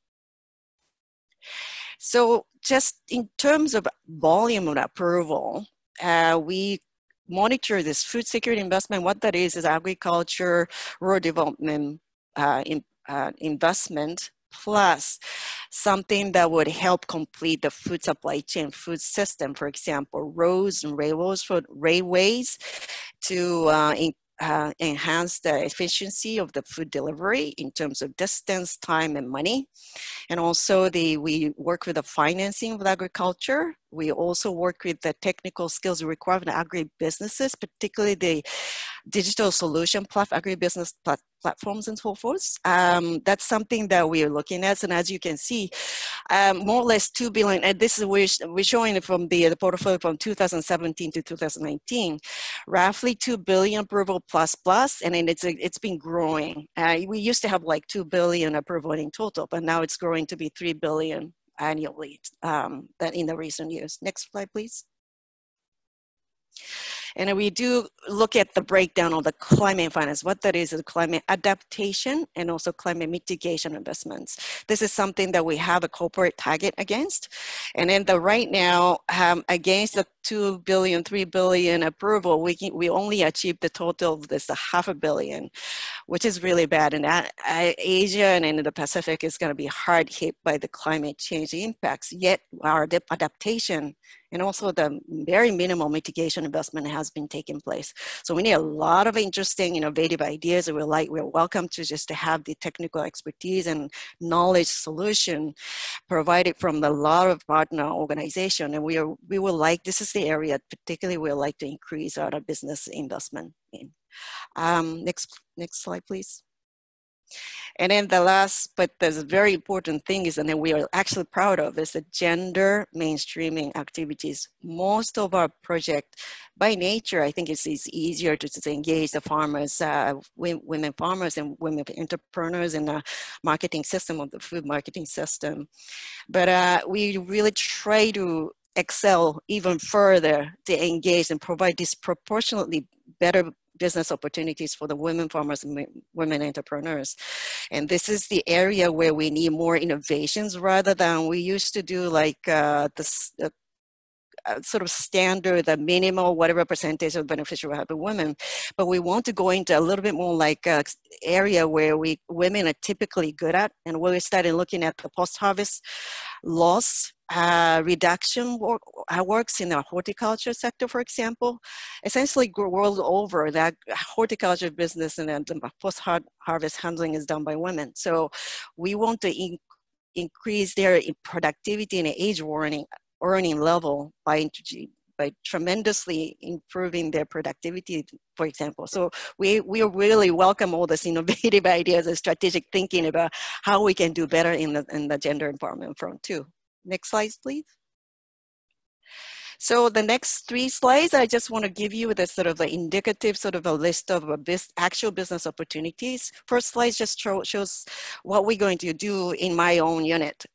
So just in terms of volume of approval, we monitor this food security investment. What that is agriculture, rural development investment, plus something that would help complete the food supply chain, food system, for example, roads and railways to enhance the efficiency of the food delivery in terms of distance, time, and money. And also we work with the financing of agriculture. We also work with the technical skills required in agribusinesses, particularly the digital solution agribusiness platforms and so forth. That's something that we are looking at. And as you can see, more or less 2 billion, and this is we're showing it from the portfolio from 2017 to 2019, roughly 2 billion approval plus, and then it's been growing. We used to have like 2 billion approval in total, but now it's growing to be 3 billion annually that in the recent years. Next slide, please. And we do look at the breakdown of the climate finance. What that is climate adaptation and also climate mitigation investments. This is something that we have a corporate target against. And then right now, against the 2 billion, 3 billion approval, we only achieved the total of this, $500 million, which is really bad. And Asia and in the Pacific is going to be hard hit by the climate change impacts. Yet our adaptation and also the very minimal mitigation investment has been taking place. So we need a lot of interesting, innovative ideas. We're welcome to just to have the technical expertise and knowledge solution provided from a lot of partner organizations. And we would like, this is the area particularly we would like to increase our business investment in. Next slide, please. And then the last, but there's a very important thing is, and then we are actually proud of, is the gender mainstreaming activities. Most of our project, by nature, I think it's easier to engage the farmers, women farmers and women entrepreneurs in the marketing system of the food marketing system. But we really try to excel even further to engage and provide disproportionately better business opportunities for the women farmers and women entrepreneurs. And this is the area where we need more innovations rather than we used to do like this sort of standard, the minimal, whatever percentage of beneficiary will have been women. But we want to go into a little bit more like area where women are typically good at. And we started looking at the post-harvest loss reduction works in the horticulture sector, for example. Essentially, world over, that horticulture business and the post-harvest handling is done by women. So we want to increase their productivity and age earning level by tremendously improving their productivity, for example. So we really welcome all this innovative ideas and strategic thinking about how we can do better in the gender empowerment front too. Next slide, please. So the next 3 slides, I just want to give you the sort of indicative sort of a list of actual business opportunities. First slide just shows what we're going to do in my own unit.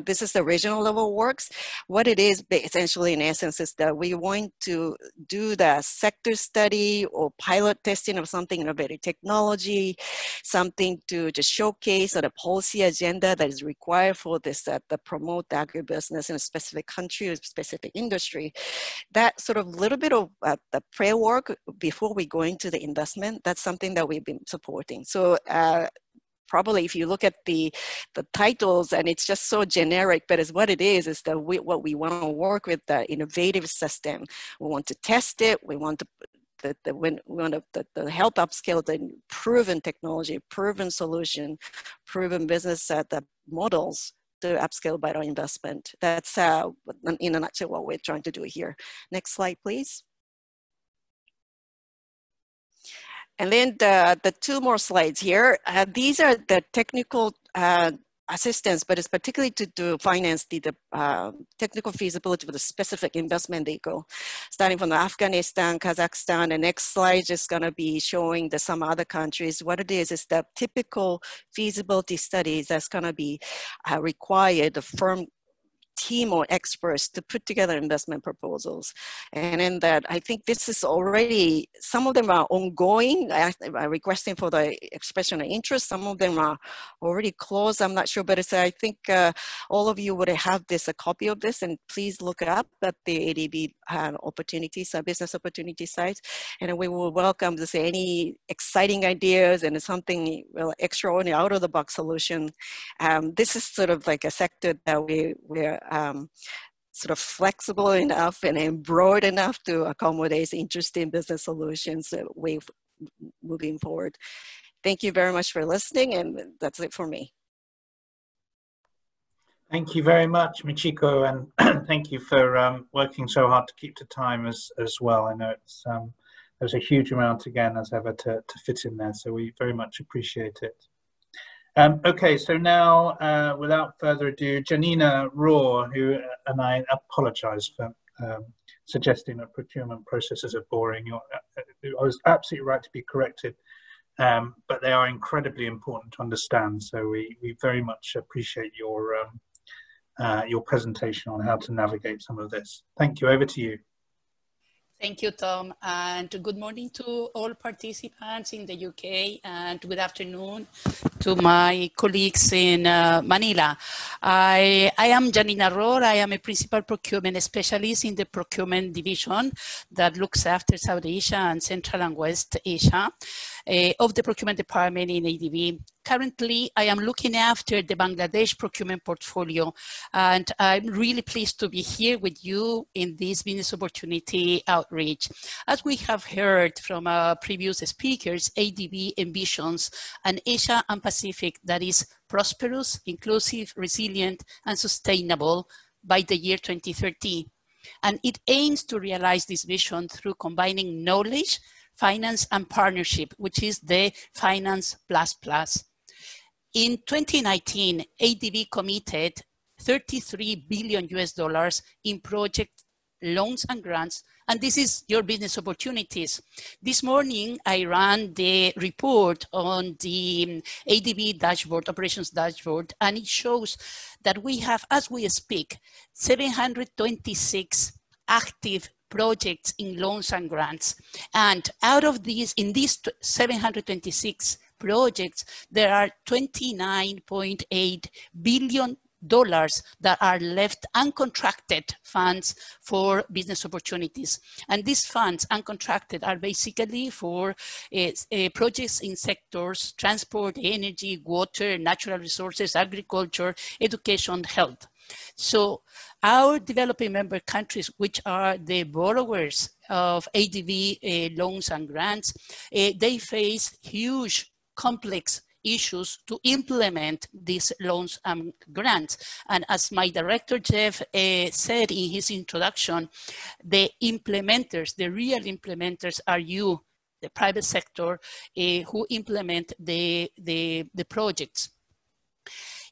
This is the regional level works. What it is essentially in essence is that we want to do the sector study or pilot testing of something innovative technology, something to just showcase the policy agenda that is required for this, to promote the agribusiness in a specific country or specific industry. That sort of little bit of the pre-work before we go into the investment, that's something that we've been supporting. So probably if you look at the titles and it's just so generic, but it's what it is that what we want to work with, the innovative system. We want to test it. We want to help upscale the proven technology, proven solution, proven business the models to upscale by our investment. That's in a nutshell what we're trying to do here. Next slide, please. And then the two more slides here. These are the technical assistance, but it's particularly to finance the technical feasibility for the specific investment vehicle, starting from Afghanistan, Kazakhstan. The next slide is going to be showing some other countries. What it is the typical feasibility studies that's going to be required, the firm team or experts to put together investment proposals. And in that, I think this is already, some of them are ongoing, requesting for the expression of interest. Some of them are already closed, I'm not sure, but it's, I think all of you would have a copy of this, and please look up at the ADB opportunities, business opportunity sites. And we will welcome to say any exciting ideas and something extraordinary out of the box solution. This is sort of like a sector that we're sort of flexible enough and broad enough to accommodate interesting business solutions moving forward. Thank you very much for listening, and that's it for me. Thank you very much, Michiko, and thank you for working so hard to keep to time as well. I know it's there's a huge amount again as ever to fit in there, so we very much appreciate it. Okay, so now, without further ado, Janina Rohr, who, and I apologize for suggesting that procurement processes are boring. I was absolutely right to be corrected, but they are incredibly important to understand. So we very much appreciate your presentation on how to navigate some of this. Thank you. Over to you. Thank you, Tom, and good morning to all participants in the UK, and good afternoon to my colleagues in Manila. I am Janina Rohr. I am a principal procurement specialist in the procurement division that looks after South Asia and Central and West Asia of the procurement department in ADB. Currently, I am looking after the Bangladesh procurement portfolio, and I'm really pleased to be here with you in this business opportunity outreach. As we have heard from our previous speakers, ADB envisions an Asia and Pacific that is prosperous, inclusive, resilient, and sustainable by the year 2030. And it aims to realize this vision through combining knowledge, finance, and partnership, which is the Finance Plus. In 2019, ADB committed $33 billion in project loans and grants, and this is your business opportunities. This morning, I ran the report on the ADB dashboard, operations dashboard, and it shows that we have, as we speak, 726 active projects in loans and grants. And out of these, in these 726 projects, there are $29.8 billion that are left uncontracted funds for business opportunities. And these funds uncontracted are basically for projects in sectors, transport, energy, water, natural resources, agriculture, education, health. So our developing member countries, which are the borrowers of ADB loans and grants, they face huge, complex issues to implement these loans and grants. And as my director, Jeff, said in his introduction, the implementers, the real implementers are you, the private sector, who implement the projects.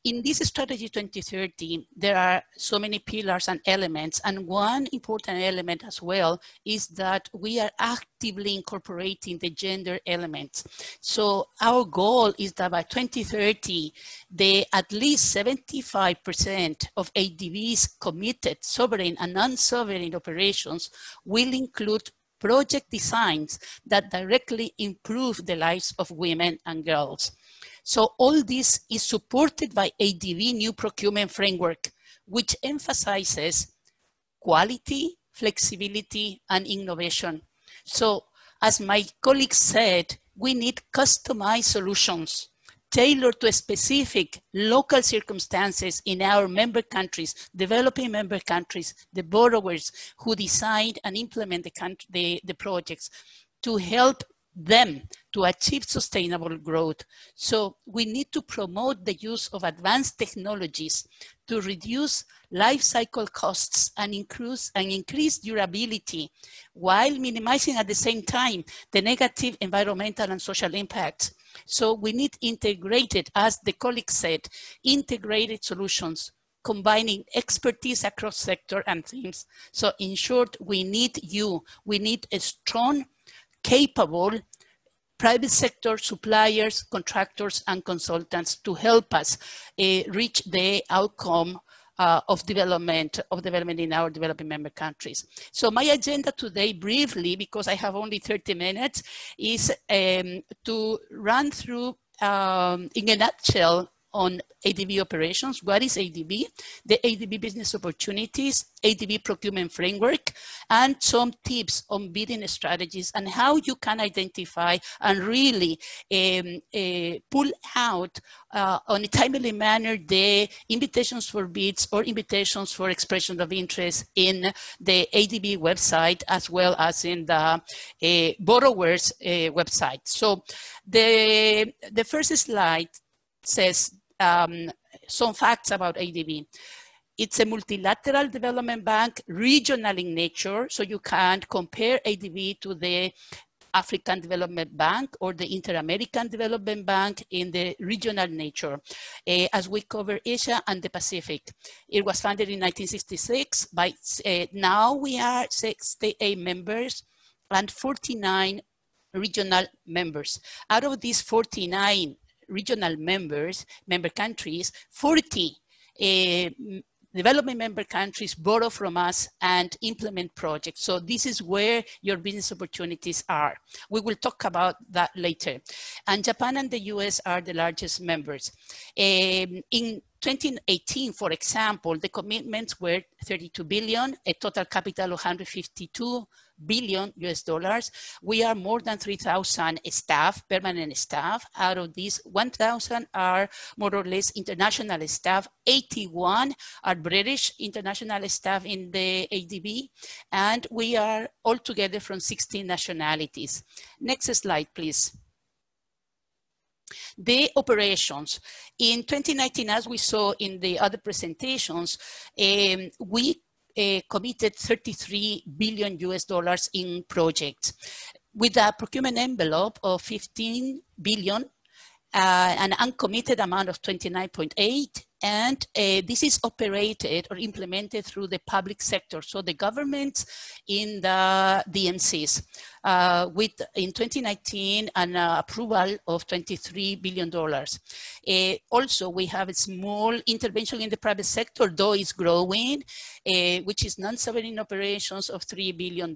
In this strategy 2030, there are so many pillars and elements, and one important element as well is that we are actively incorporating the gender elements. So our goal is that by 2030, at least 75% of ADB's committed sovereign and non-sovereign operations will include project designs that directly improve the lives of women and girls. So all this is supported by ADB new procurement framework, which emphasizes quality, flexibility, and innovation. So as my colleague said, we need customized solutions tailored to specific local circumstances in our member countries, developing member countries, the borrowers who design and implement the projects, to help them to achieve sustainable growth. So we need to promote the use of advanced technologies to reduce life cycle costs and increase durability, while minimizing at the same time the negative environmental and social impacts. So we need integrated, as the colleague said, integrated solutions, combining expertise across sector and teams. So in short, we need a strong, capable private sector suppliers, contractors, and consultants to help us reach the outcome of development in our developing member countries. So my agenda today, briefly, because I have only 30 minutes, is to run through, in a nutshell, on ADB operations. What is ADB? The ADB business opportunities, ADB procurement framework, and some tips on bidding strategies and how you can identify and really pull out on a timely manner the invitations for bids or invitations for expression of interest in the ADB website, as well as in the borrower's website. So the first slide says some facts about ADB. It's a multilateral development bank, regional in nature, so you can compare ADB to the African Development Bank or the Inter-American Development Bank in the regional nature, as we cover Asia and the Pacific. It was founded in 1966 by, now we are 68 members and 49 regional members. Out of these 49 regional member countries, 40 development member countries borrow from us and implement projects. So this is where your business opportunities are. We will talk about that later. And Japan and the US are the largest members. In 2018, for example, the commitments were 32 billion, a total capital of 152 billion US dollars. We are more than 3,000 staff, permanent staff. Out of these, 1,000 are more or less international staff. 81 are British international staff in the ADB. And we are all together from 16 nationalities. Next slide, please. The operations. In 2019, as we saw in the other presentations, we committed 33 billion US dollars in projects with a procurement envelope of 15 billion, an uncommitted amount of 29.8. And this is operated or implemented through the public sector. So the governments in the DMCs with in 2019 an approval of $23 billion. Also, we have a small intervention in the private sector, though it's growing, which is non-sovereign operations of $3 billion,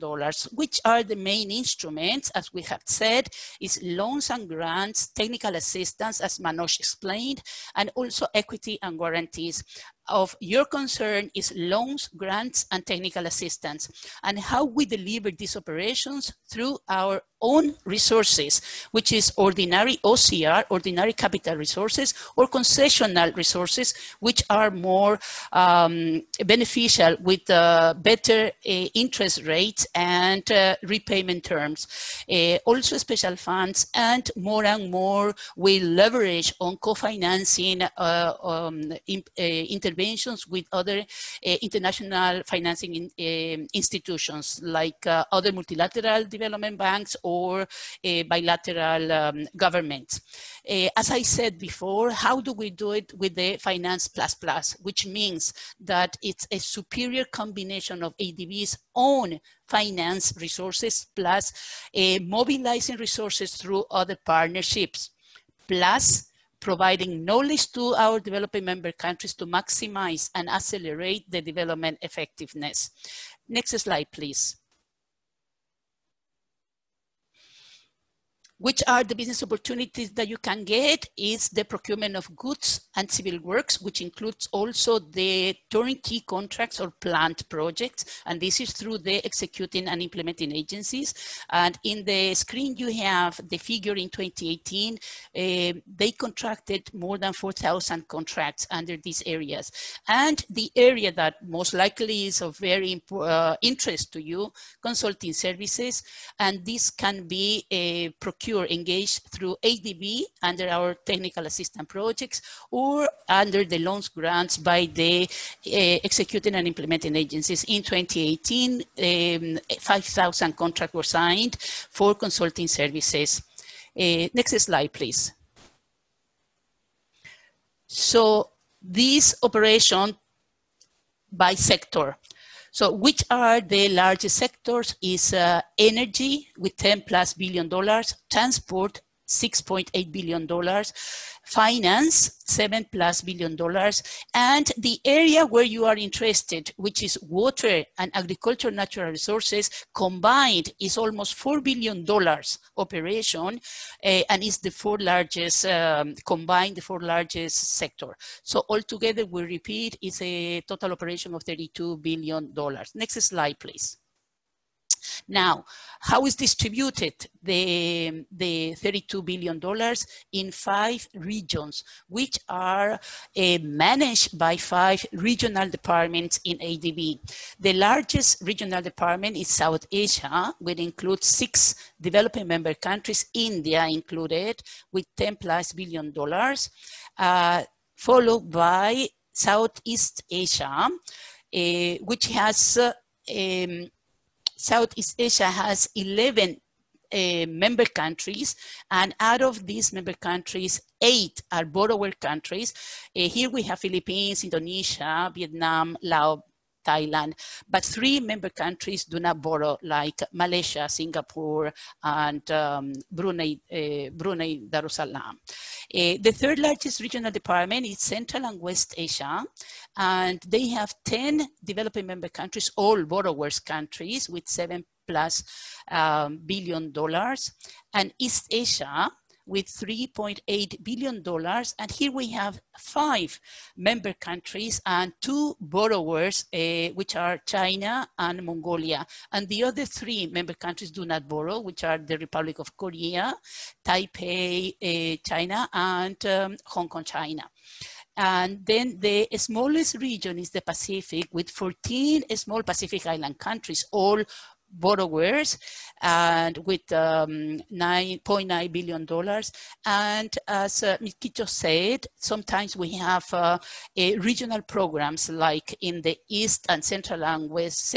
which are the main instruments, as we have said, is loans and grants, technical assistance, as Manoj explained, and also equity and guarantees. Of your concern is loans, grants, and technical assistance, and how we deliver these operations through our own resources, which is ordinary OCR, ordinary capital resources, or concessional resources, which are more beneficial with better interest rates and repayment terms. Also special funds, and more we leverage on co-financing interventions with other international financing institutions, like other multilateral development banks or bilateral governments. As I said before, how do we do it with the Finance Plus, which means that it's a superior combination of ADB's own finance resources plus mobilizing resources through other partnerships, plus providing knowledge to our developing member countries to maximize and accelerate the development effectiveness. Next slide, please. Which are the business opportunities that you can get is the procurement of goods and civil works, which includes also the turnkey contracts or plant projects. And this is through the executing and implementing agencies. And in the screen, you have the figure in 2018. They contracted more than 4,000 contracts under these areas. And the area that most likely is of very interest to you, consulting services. And this can be procurement procure engaged through ADB under our technical assistance projects or under the loans grants by the executing and implementing agencies. In 2018, 5,000 contracts were signed for consulting services. Next slide, please. So this operation by sector. So which are the largest sectors is energy with $10+ billion, transport, $6.8 billion, finance, $7+ billion, and the area where you are interested, which is water and agriculture natural resources, combined is almost $4 billion operation, and is the fourth largest, combined the fourth largest sector. So altogether, we repeat, is a total operation of $32 billion. Next slide, please. Now, how is distributed the $32 billion in 5 regions, which are managed by 5 regional departments in ADB. The largest regional department is South Asia, which includes 6 developing member countries, India included, with $10+ billion, followed by Southeast Asia, which has Southeast Asia has 11 member countries, and out of these member countries, 8 are borrower countries. Here we have Philippines, Indonesia, Vietnam, Laos, Thailand, but 3 member countries do not borrow, like Malaysia, Singapore, and Brunei Darussalam. The third largest regional department is Central and West Asia, and they have 10 developing member countries, all borrowers countries, with $7+ billion, and East Asia with $3.8 billion. And here we have 5 member countries and 2 borrowers, which are China and Mongolia. And the other 3 member countries do not borrow, which are the Republic of Korea, Taipei, China, and Hong Kong, China. And then the smallest region is the Pacific, with 14 small Pacific Island countries, all borrowers, and with $9.9 billion. And as Mikicho said, sometimes we have regional programs, like in the East and Central and West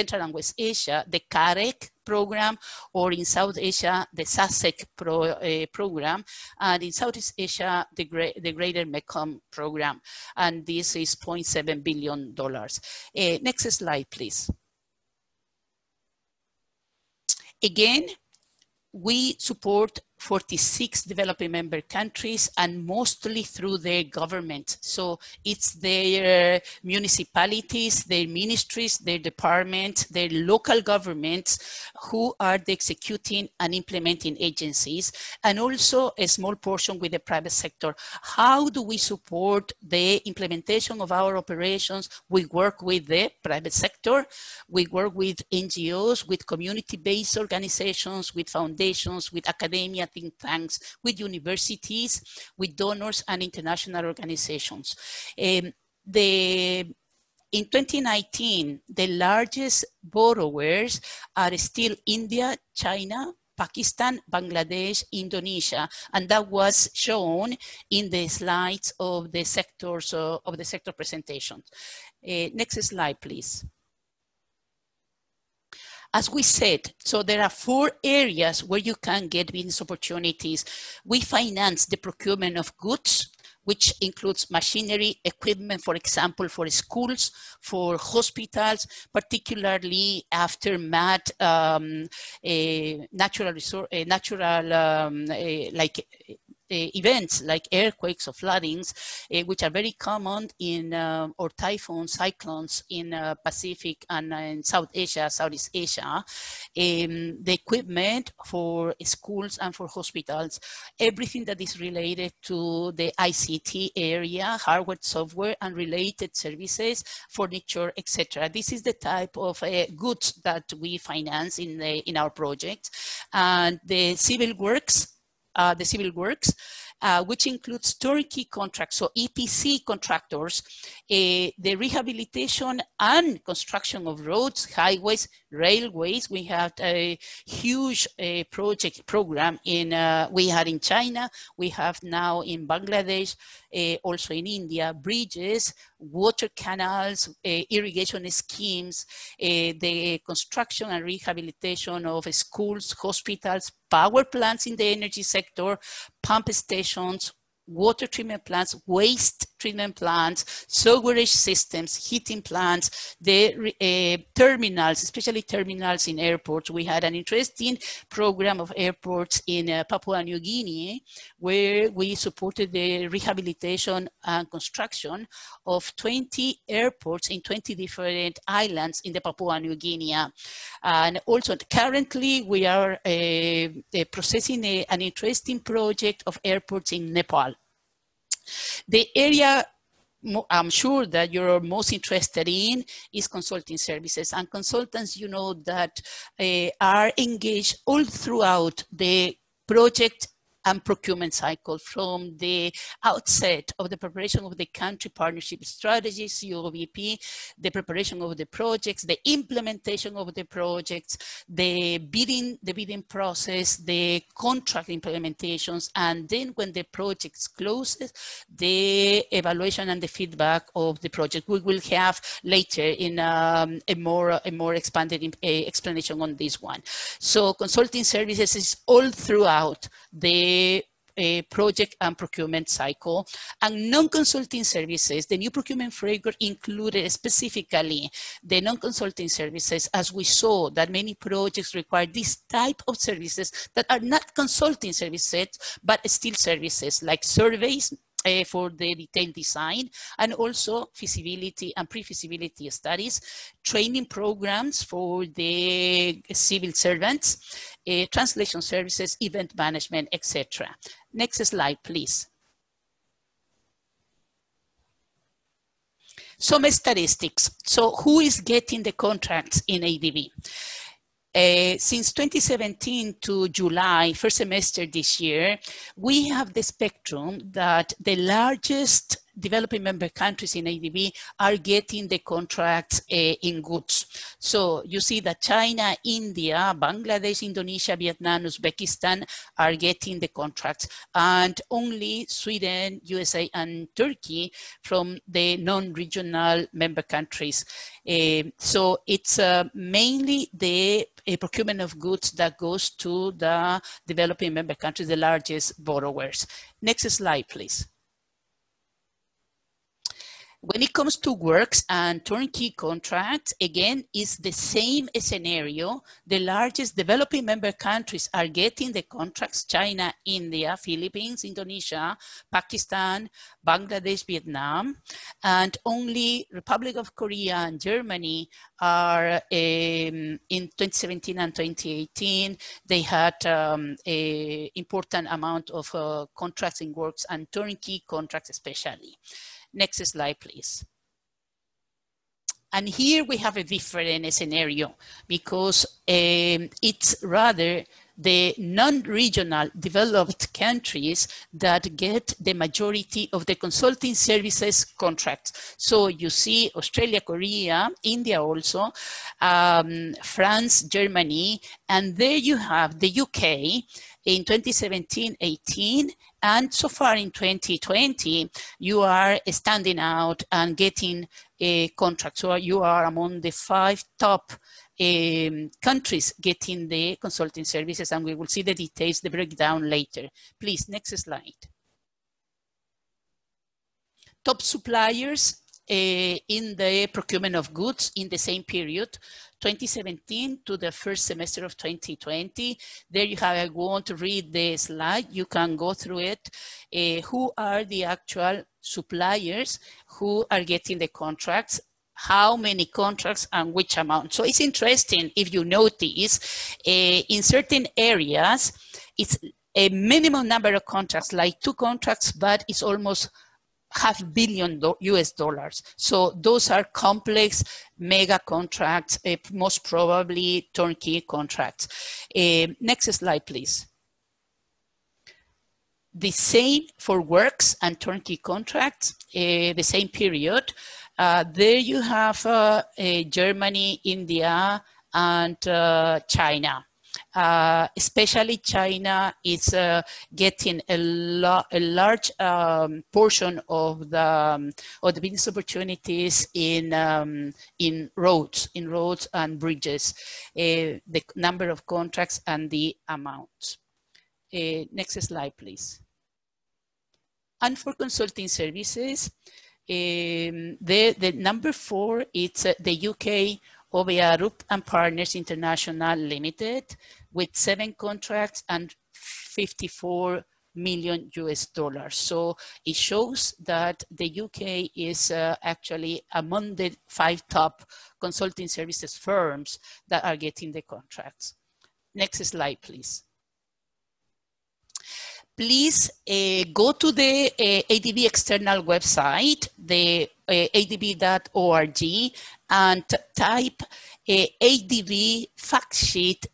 Asia, the CAREC program, or in South Asia, the SASEC program, and in Southeast Asia, the Greater Mekong program. And this is $0.7 billion. Next slide, please. Again, we support 46 developing member countries, and mostly through their government. So it's their municipalities, their ministries, their departments, their local governments who are the executing and implementing agencies, and also a small portion with the private sector. How do we support the implementation of our operations? We work with the private sector, we work with NGOs, with community-based organizations, with foundations, with academia, think tanks, with universities, with donors and international organizations. In 2019, the largest borrowers are still India, China, Pakistan, Bangladesh, Indonesia, and that was shown in the slides of the sectors of the sector presentations. Next slide, please. As we said, so there are 4 areas where you can get business opportunities. We finance the procurement of goods, which includes machinery, equipment, for example, for schools, for hospitals, particularly after events like earthquakes or floodings, which are very common in, or typhoons, cyclones in Pacific and in South Asia, Southeast Asia. The equipment for schools and for hospitals, everything that is related to the ICT area, hardware, software, and related services, furniture, etc. This is the type of goods that we finance in our project. And the civil works, which includes turnkey contracts, so EPC contractors, the rehabilitation and construction of roads, highways, railways. We had a huge program we had in China, we have now in Bangladesh, also in India, bridges, water canals, irrigation schemes, the construction and rehabilitation of schools, hospitals, power plants in the energy sector, pump stations, water treatment plants, waste treatment plants, sewerage systems, heating plants, the terminals, especially terminals in airports. We had an interesting program of airports in Papua New Guinea, where we supported the rehabilitation and construction of 20 airports in 20 different islands in the Papua New Guinea. And also currently we are processing an interesting project of airports in Nepal. The area I'm sure that you're most interested in is consulting services, and consultants, you know, that are engaged all throughout the project and procurement cycle, from the outset of the preparation of the country partnership strategies, COVP, the preparation of the projects, the implementation of the projects, the bidding process, the contract implementations, and then when the project closes, the evaluation and the feedback of the project. We will have later in a more expanded explanation on this one. So consulting services is all throughout the project and procurement cycle. And non-consulting services, the new procurement framework included specifically the non-consulting services, as we saw that many projects require this type of services that are not consulting services, but still services like surveys, for the detailed design, and also feasibility and pre-feasibility studies, training programs for the civil servants, translation services, event management, etc. Next slide, please. Some statistics. So who is getting the contracts in ADB? Since 2017 to July, first semester this year, we have the spectrum that the largest developing member countries in ADB are getting the contracts in goods. So you see that China, India, Bangladesh, Indonesia, Vietnam, Uzbekistan are getting the contracts, and only Sweden, USA, and Turkey from the non-regional member countries. So it's mainly the procurement of goods that goes to the developing member countries, the largest borrowers. Next slide, please. When it comes to works and turnkey contracts, again, it's the same scenario. The largest developing member countries are getting the contracts: China, India, Philippines, Indonesia, Pakistan, Bangladesh, Vietnam, and only Republic of Korea and Germany are in 2017 and 2018. They had an important amount of contracts in works and turnkey contracts especially. Next slide, please. And here we have a different scenario, because it's rather the non-regional developed countries that get the majority of the consulting services contracts. So you see Australia, Korea, India also, France, Germany, and there you have the UK in 2017-18, and so far in 2020, you are standing out and getting a contract. So you are among the 5 top countries getting the consulting services, and we will see the details, the breakdown later. Please, next slide. Top suppliers in the procurement of goods in the same period, 2017 to the first semester of 2020. There you have, I want to read the slide, you can go through it. Who are the actual suppliers who are getting the contracts, how many contracts and which amount. So it's interesting if you notice in certain areas, it's a minimum number of contracts, like 2 contracts, but it's almost $500 million US. So those are complex mega contracts, most probably turnkey contracts. Next slide, please. The same for works and turnkey contracts, the same period. There you have Germany, India, and China. Especially China is getting a large portion of the business opportunities in roads and bridges, the number of contracts and the amounts. Next slide, please. And for consulting services, the number 4, it's the UK Obearup and Partners International Limited with 7 contracts and 54 million US dollars. So it shows that the UK is actually among the 5 top consulting services firms that are getting the contracts. Next slide, please. Please go to the ADB external website, the adb.org, and type ADB fact sheet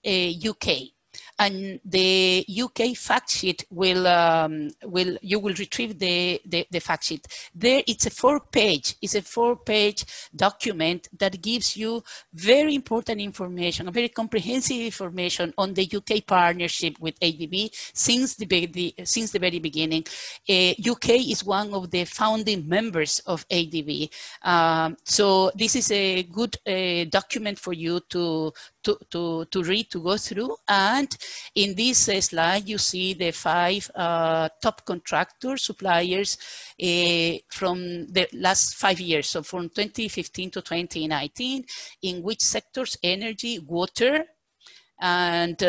UK. And the UK fact sheet you will retrieve the fact sheet. There it's a 4-page document that gives you very important information, a very comprehensive information on the UK partnership with ADB since the very beginning. UK is one of the founding members of ADB. So this is a good document for you to read, to go through. And in this slide, you see the 5 top contractors, suppliers from the last 5 years. So from 2015 to 2019, in which sectors: energy, water, and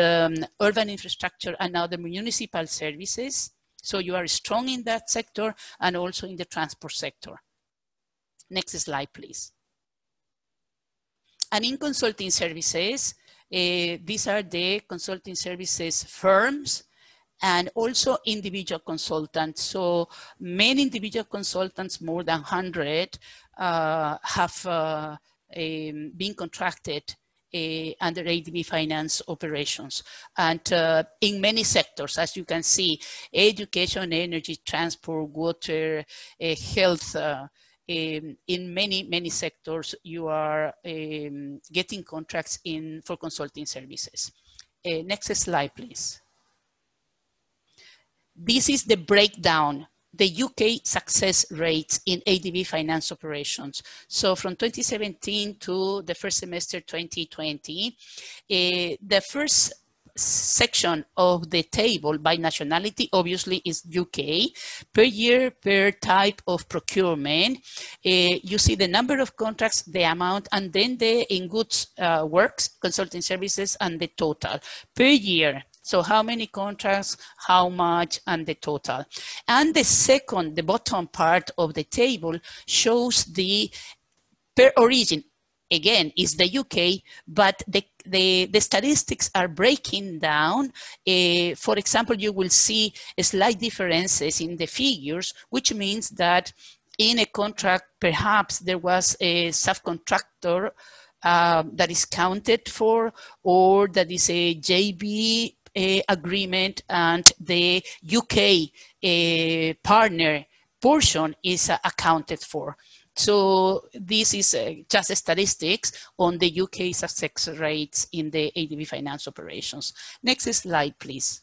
urban infrastructure, and now the municipal services. So you are strong in that sector and also in the transport sector. Next slide, please. And in consulting services, these are the consulting services firms and also individual consultants. So many individual consultants, more than 100, have been contracted under ADB finance operations. And in many sectors, as you can see, education, energy, transport, water, health, in many sectors, you are getting contracts for consulting services. Next slide, please. This is the breakdown, the UK success rates in ADB finance operations. So from 2017 to the first semester 2020, the first section of the table by nationality obviously is UK. Per year, per type of procurement, you see the number of contracts, the amount, and then the in goods works, consulting services, and the total per year. So how many contracts, how much, and the total. And the second, the bottom part of the table shows the per origin. Again, is the UK, but the statistics are breaking down. For example, you will see slight differences in the figures, which means that in a contract, perhaps there was a subcontractor that is counted for, or that is a JV agreement, and the UK partner portion is accounted for. So this is just statistics on the UK success rates in the ADB finance operations. Next slide, please.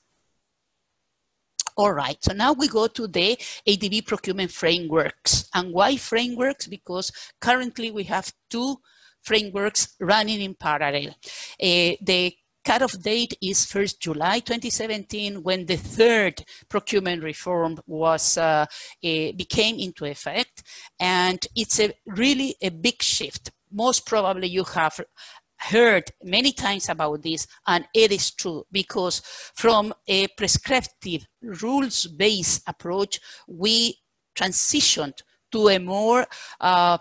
All right, so now we go to the ADB procurement frameworks. And why frameworks? Because currently we have 2 frameworks running in parallel. The cutoff date is 1st July 2017, when the 3rd procurement reform was became into effect, and it's really a big shift. Most probably you have heard many times about this, and it is true, because from a prescriptive rules-based approach, we transitioned to a more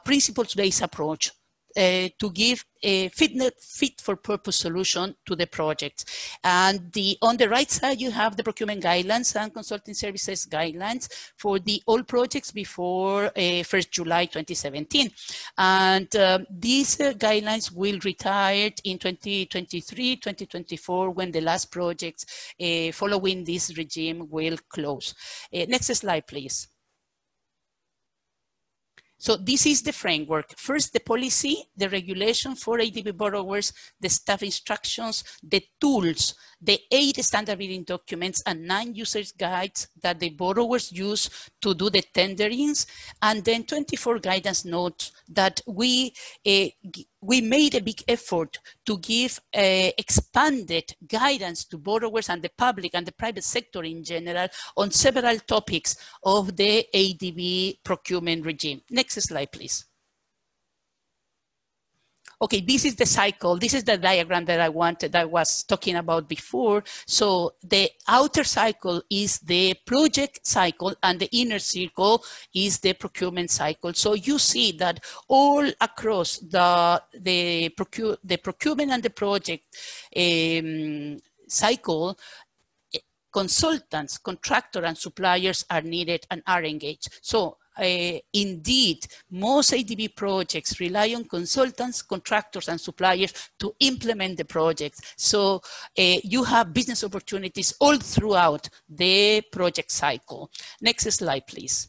principles-based approach to give a fit for purpose solution to the project. And on the right side, you have the procurement guidelines and consulting services guidelines for the all projects before 1st July 2017. And these guidelines will retire in 2023, 2024, when the last projects following this regime will close. Next slide, please. So this is the framework. First, the policy, the regulation for ADB borrowers, the staff instructions, the tools, the 8 standard bidding documents and 9 users guides that the borrowers use to do the tenderings, and then 24 guidance notes that we made a big effort to give expanded guidance to borrowers and the public and the private sector in general on several topics of the ADB procurement regime. Next slide, please. Okay, this is the cycle. This is the diagram that I was talking about before. So the outer cycle is the project cycle and the inner circle is the procurement cycle. So you see that all across the procurement and the project cycle, consultants, contractors, and suppliers are needed and are engaged. So indeed, most ADB projects rely on consultants, contractors, and suppliers to implement the projects. So you have business opportunities all throughout the project cycle. Next slide, please.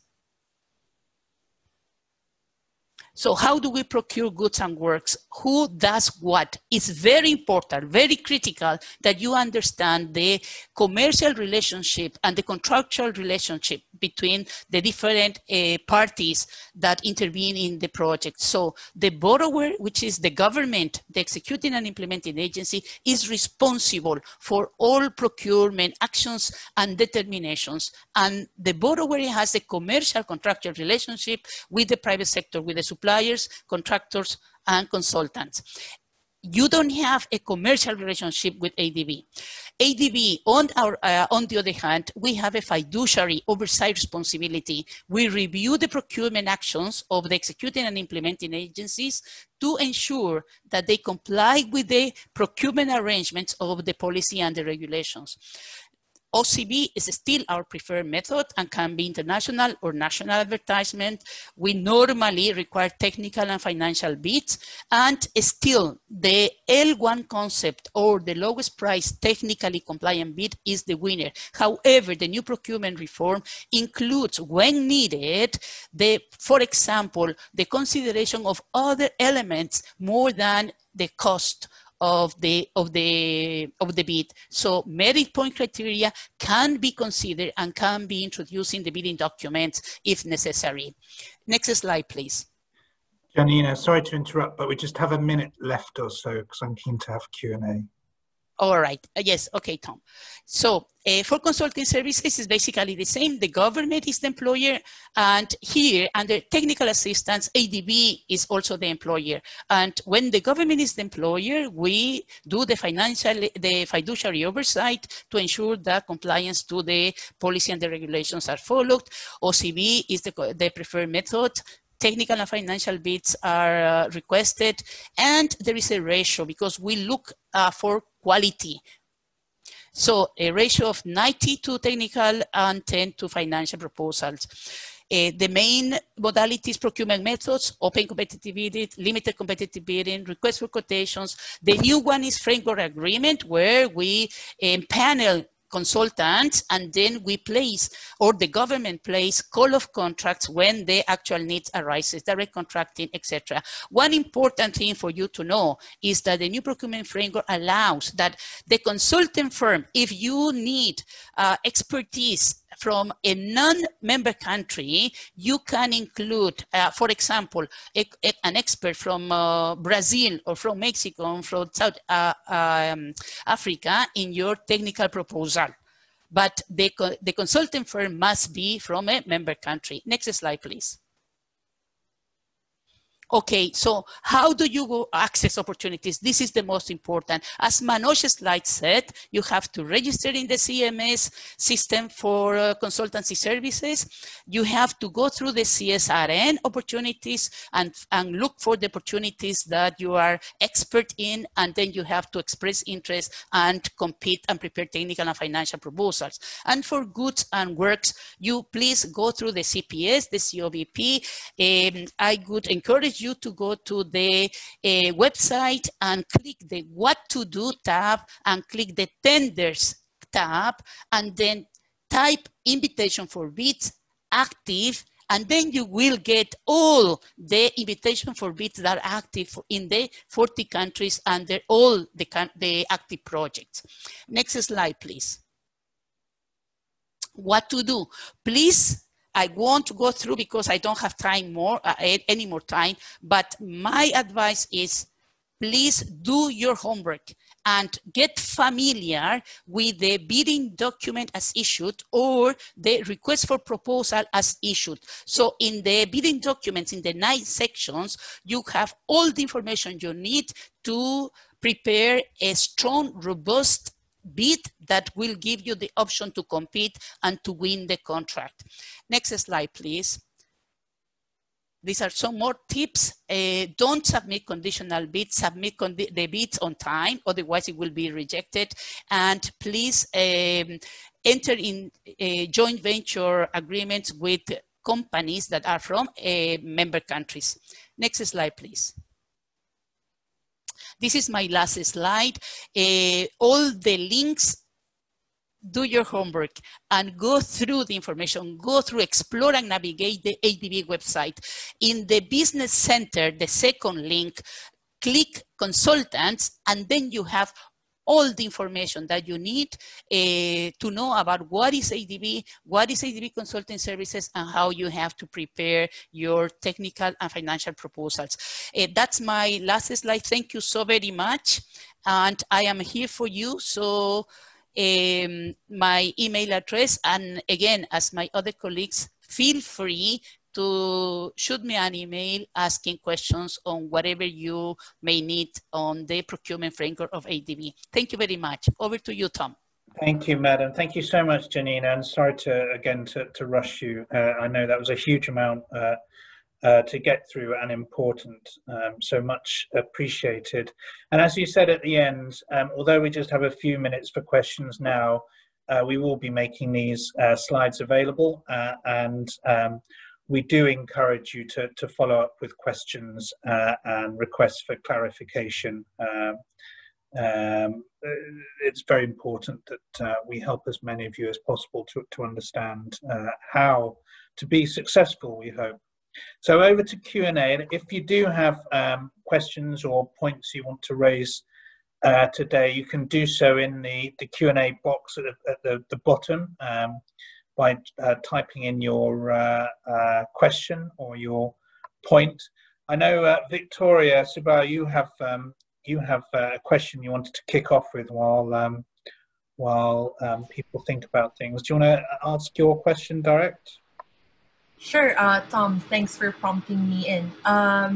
So how do we procure goods and works? Who does what? It's very important, very critical that you understand the commercial relationship and the contractual relationship between the different parties that intervene in the project. So the borrower, which is the government, the executing and implementing agency, is responsible for all procurement actions and determinations. And the borrower has a commercial contractual relationship with the private sector, with the suppliers, contractors, and consultants. You don't have a commercial relationship with ADB. ADB, on the other hand, we have a fiduciary oversight responsibility. We review the procurement actions of the executing and implementing agencies to ensure that they comply with the procurement arrangements of the policy and the regulations. OCB is still our preferred method and can be international or national advertisement. We normally require technical and financial bids, and still the L1 concept, or the lowest price technically compliant bid, is the winner. However, the new procurement reform includes, when needed, for example, the consideration of other elements more than the cost of the bid. So merit point criteria can be considered and can be introduced in the bidding documents if necessary. Next slide, please. Janina, sorry to interrupt, but we just have a minute left or so because I'm keen to have Q&A. All right. Yes. Okay, Tom. So for consulting services, it's basically the same. The government is the employer, and here under technical assistance, ADB is also the employer. And when the government is the employer, we do the fiduciary oversight to ensure that compliance to the policy and the regulations are followed. OCB is the preferred method. Technical and financial bids are requested, and there is a ratio because we look for quality. So a ratio of 90 to technical and 10 to financial proposals. The main modalities, procurement methods, open competitive bidding, limited competitive bidding, request for quotations. The new one is framework agreement, where we panel consultants, and then we place, or the government place, call of contracts when the actual needs arises, direct contracting, etc. One important thing for you to know is that the new procurement framework allows that the consultant firm, if you need expertise from a non-member country, you can include, for example, an expert from Brazil or from Mexico or from South Africa in your technical proposal. But the consulting firm must be from a member country. Next slide, please. Okay, so how do you go access opportunities? This is the most important. As Manoj's slide said, you have to register in the CMS system for consultancy services. You have to go through the CSRN opportunities and look for the opportunities that you are expert in, and then you have to express interest and compete and prepare technical and financial proposals. And for goods and works, you please go through the CPS, the COBP. I would encourage you to go to the website and click the What to Do tab and click the Tenders tab, and then type invitation for bids active And then you will get all the invitation for bids that are active in the 40 countries under all the active projects. Next slide, please. What to do? Please, I won't go through because I don't have time any more time, but my advice is please do your homework and get familiar with the bidding document as issued or the request for proposal as issued. So in the bidding documents, in the 9 sections, you have all the information you need to prepare a strong, robust bid that will give you the option to compete and to win the contract. Next slide, please. These are some more tips. Don't submit conditional bids, submit the bids on time, otherwise it will be rejected. And please enter in joint venture agreements with companies that are from member countries. Next slide, please. This is my last slide. All the links, do your homework and go through the information, go through, explore and navigate the ADB website. In the business center, the second link, click consultants, and then you have all the information that you need to know about what is ADB Consulting Services, and how you have to prepare your technical and financial proposals. That's my last slide. Thank you so very much. And I am here for you. So my email address, and again, as my other colleagues, feel free to shoot me an email asking questions on whatever you may need on the procurement framework of ADB. Thank you very much. Over to you, Tom. Thank you, Madam. Thank you so much, Janina. And sorry to rush you. I know that was a huge amount to get through and important, so much appreciated. And as you said at the end, although we just have a few minutes for questions now, we will be making these slides available, and we do encourage you to follow up with questions and requests for clarification. It's very important that we help as many of you as possible to understand how to be successful, we hope. So over to Q&A, and if you do have questions or points you want to raise today, you can do so in the Q&A box at the bottom by typing in your question or your point. I know Victoria Subao, you have a question you wanted to kick off with while people think about things. Do you want to ask your question direct? Sure, Tom, thanks for prompting me in.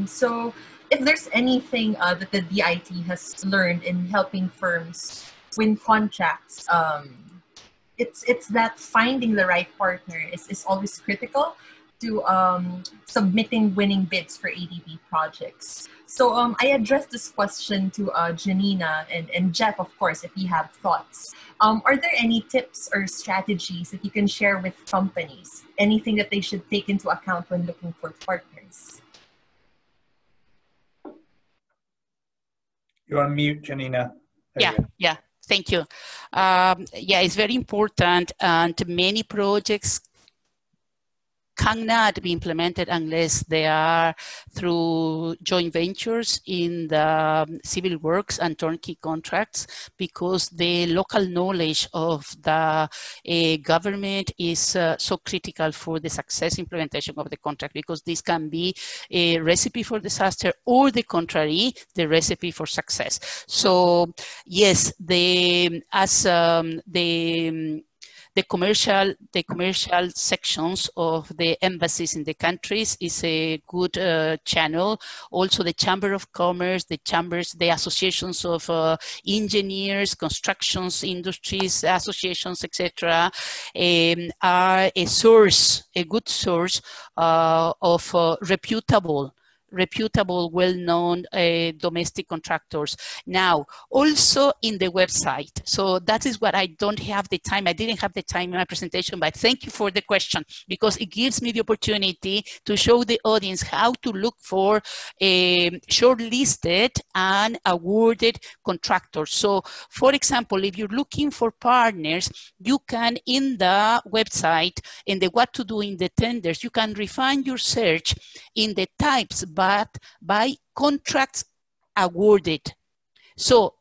So if there's anything that the DIT has learned in helping firms win contracts, it's that finding the right partner is always critical to submitting winning bids for ADB projects. So I addressed this question to Janina and Jeff, of course, if you have thoughts. Are there any tips or strategies that you can share with companies? Anything that they should take into account when looking for partners? You're on mute, Janina. Yeah, thank you. Yeah, it's very important, and many projects cannot be implemented unless they are through joint ventures in the civil works and turnkey contracts, because the local knowledge of the government is so critical for the success implementation of the contract, because this can be a recipe for disaster, or the contrary, the recipe for success. So yes, the commercial sections of the embassies in the countries is a good channel. Also, the Chamber of Commerce, the associations of engineers, constructions, industries, associations, etc., are a good source of reputable reputable, well-known domestic contractors. Now, also in the website. So that is what I don't have the time. I didn't have the time in my presentation, but thank you for the question, because it gives me the opportunity to show the audience how to look for shortlisted and awarded contractors. So, for example, if you're looking for partners, you can, in the website, in the what to do in the tenders, you can refine your search in the types, but by contracts awarded. So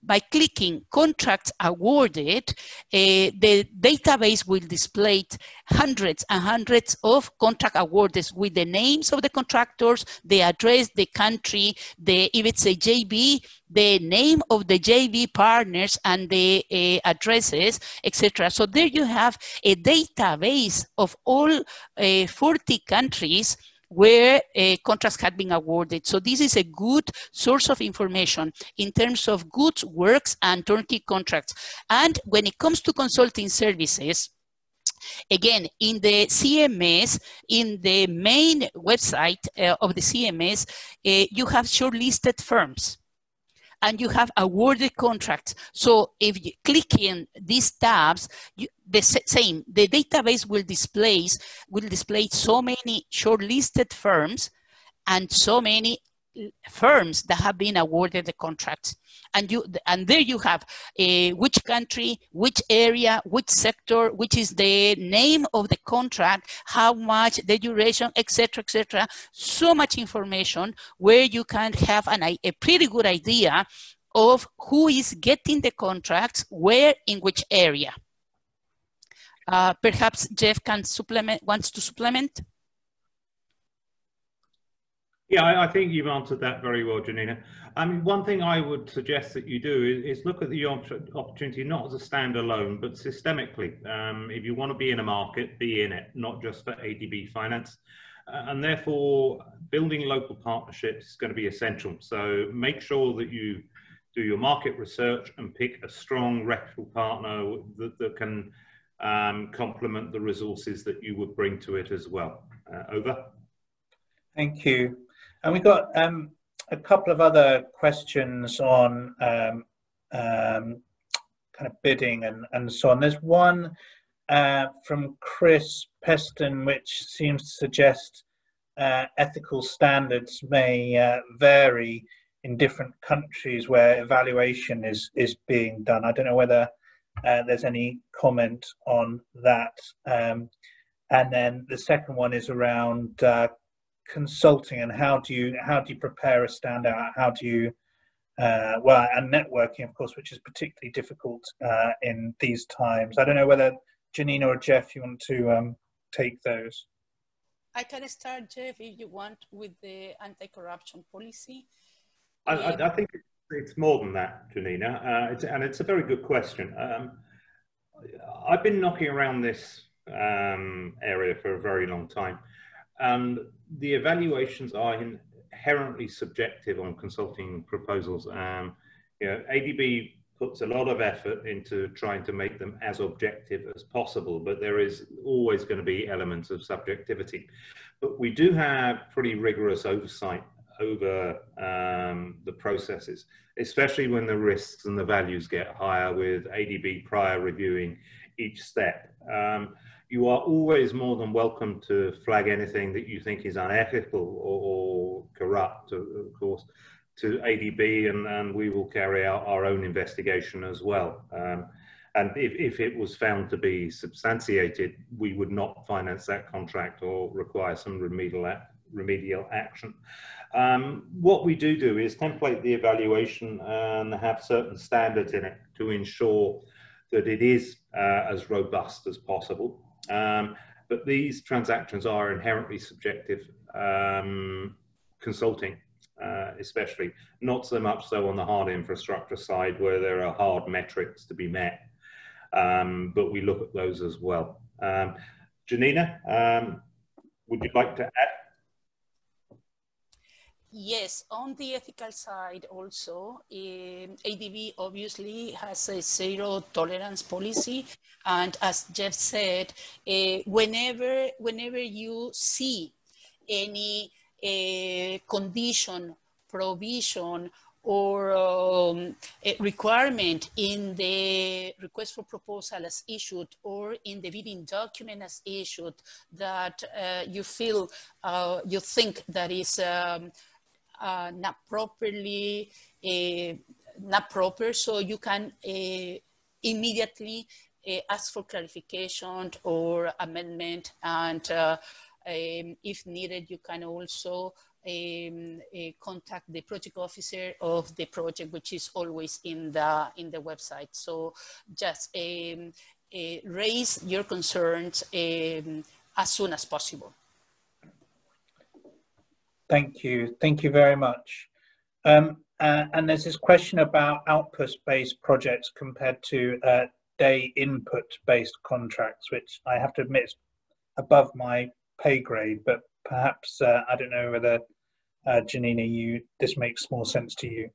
by clicking contracts awarded, the database will display hundreds and hundreds of contract awards with the names of the contractors, the address, the country, if it's a JV, the name of the JV partners and the addresses, etc. So there you have a database of all 40 countries where contracts had been awarded. So this is a good source of information in terms of goods, works, and turnkey contracts. And when it comes to consulting services, again, in the CMS, in the main website of the CMS, you have shortlisted firms and you have awarded contracts. So if you click in these tabs, the database will display so many shortlisted firms and so many firms that have been awarded the contracts. And there you have which country, which area, which sector, which is the name of the contract, how much, the duration, etc., etc. So much information where you can have a pretty good idea of who is getting the contracts, where, in which area. Perhaps Jeff wants to supplement. Yeah, I think you've answered that very well, Janina. I mean, one thing I would suggest that you do is look at the opportunity not as a standalone, but systemically. If you want to be in a market, be in it, not just for ADB finance. And therefore, building local partnerships is going to be essential. So make sure that you do your market research and pick a strong, reputable partner that can complement the resources that you would bring to it as well. Over. Thank you. And we've got a couple of other questions on kind of bidding and so on. There's one from Chris Peston, which seems to suggest ethical standards may vary in different countries where evaluation is being done. I don't know whether there's any comment on that. And then the second one is around consulting and how do you prepare a standout? How do you and networking, of course, which is particularly difficult in these times. I don't know whether Janina or Jeff, you want to take those. I can start, Jeff, if you want, with the anti-corruption policy. I think it's more than that, Janina, and it's a very good question. I've been knocking around this area for a very long time, and the evaluations are inherently subjective on consulting proposals. You know, ADB puts a lot of effort into trying to make them as objective as possible, but there is always going to be elements of subjectivity. But we do have pretty rigorous oversight over the processes, especially when the risks and the values get higher, with ADB prior reviewing each step. You are always more than welcome to flag anything that you think is unethical or corrupt, of course, to ADB, and we will carry out our own investigation as well. And if it was found to be substantiated, we would not finance that contract or require some remedial action. What we do is template the evaluation and have certain standards in it to ensure that it is as robust as possible. But these transactions are inherently subjective, consulting especially, not so much so on the hard infrastructure side where there are hard metrics to be met, but we look at those as well. Janina, would you like to add? Yes, on the ethical side also, ADB obviously has a zero tolerance policy. And as Jeff said, whenever you see any a condition, provision, or a requirement in the request for proposal as issued or in the bidding document as issued that you feel, you think that is not properly, not proper, so you can immediately ask for clarification or amendment, and if needed, you can also contact the project officer of the project, which is always in the website. So just raise your concerns as soon as possible. Thank you. Thank you very much. And there's this question about output-based projects compared to day input-based contracts, which I have to admit is above my pay grade, but perhaps, I don't know whether, Janina, this makes more sense to you.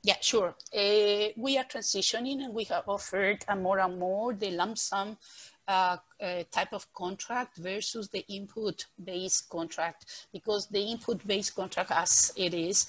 Yeah, sure. We are transitioning, and we have offered more and more the lump sum type of contract versus the input-based contract, because the input-based contract, as it is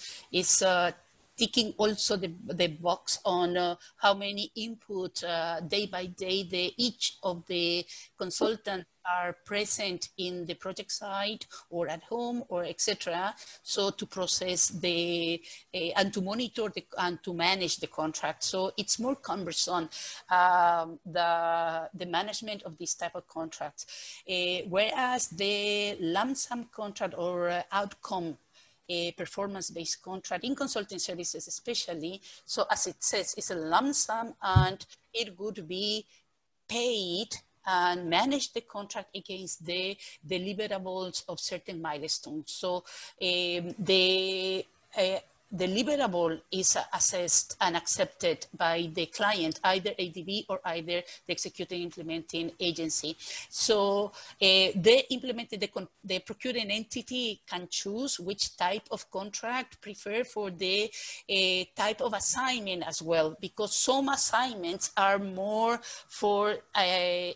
ticking also the box on how many input day by day each of the consultants are present in the project site or at home or etc. So to process the and to monitor and to manage the contract. So it's more cumbersome, the management of this type of contracts. Whereas the lump sum contract or outcome a performance-based contract in consulting services especially, so as it says, it's a lump sum and it would be paid and manage the contract against the deliverables of certain milestones. So the deliverable is assessed and accepted by the client, either ADB or either the executing implementing agency. So the procuring entity can choose which type of contract prefer for the type of assignment as well, because some assignments are more for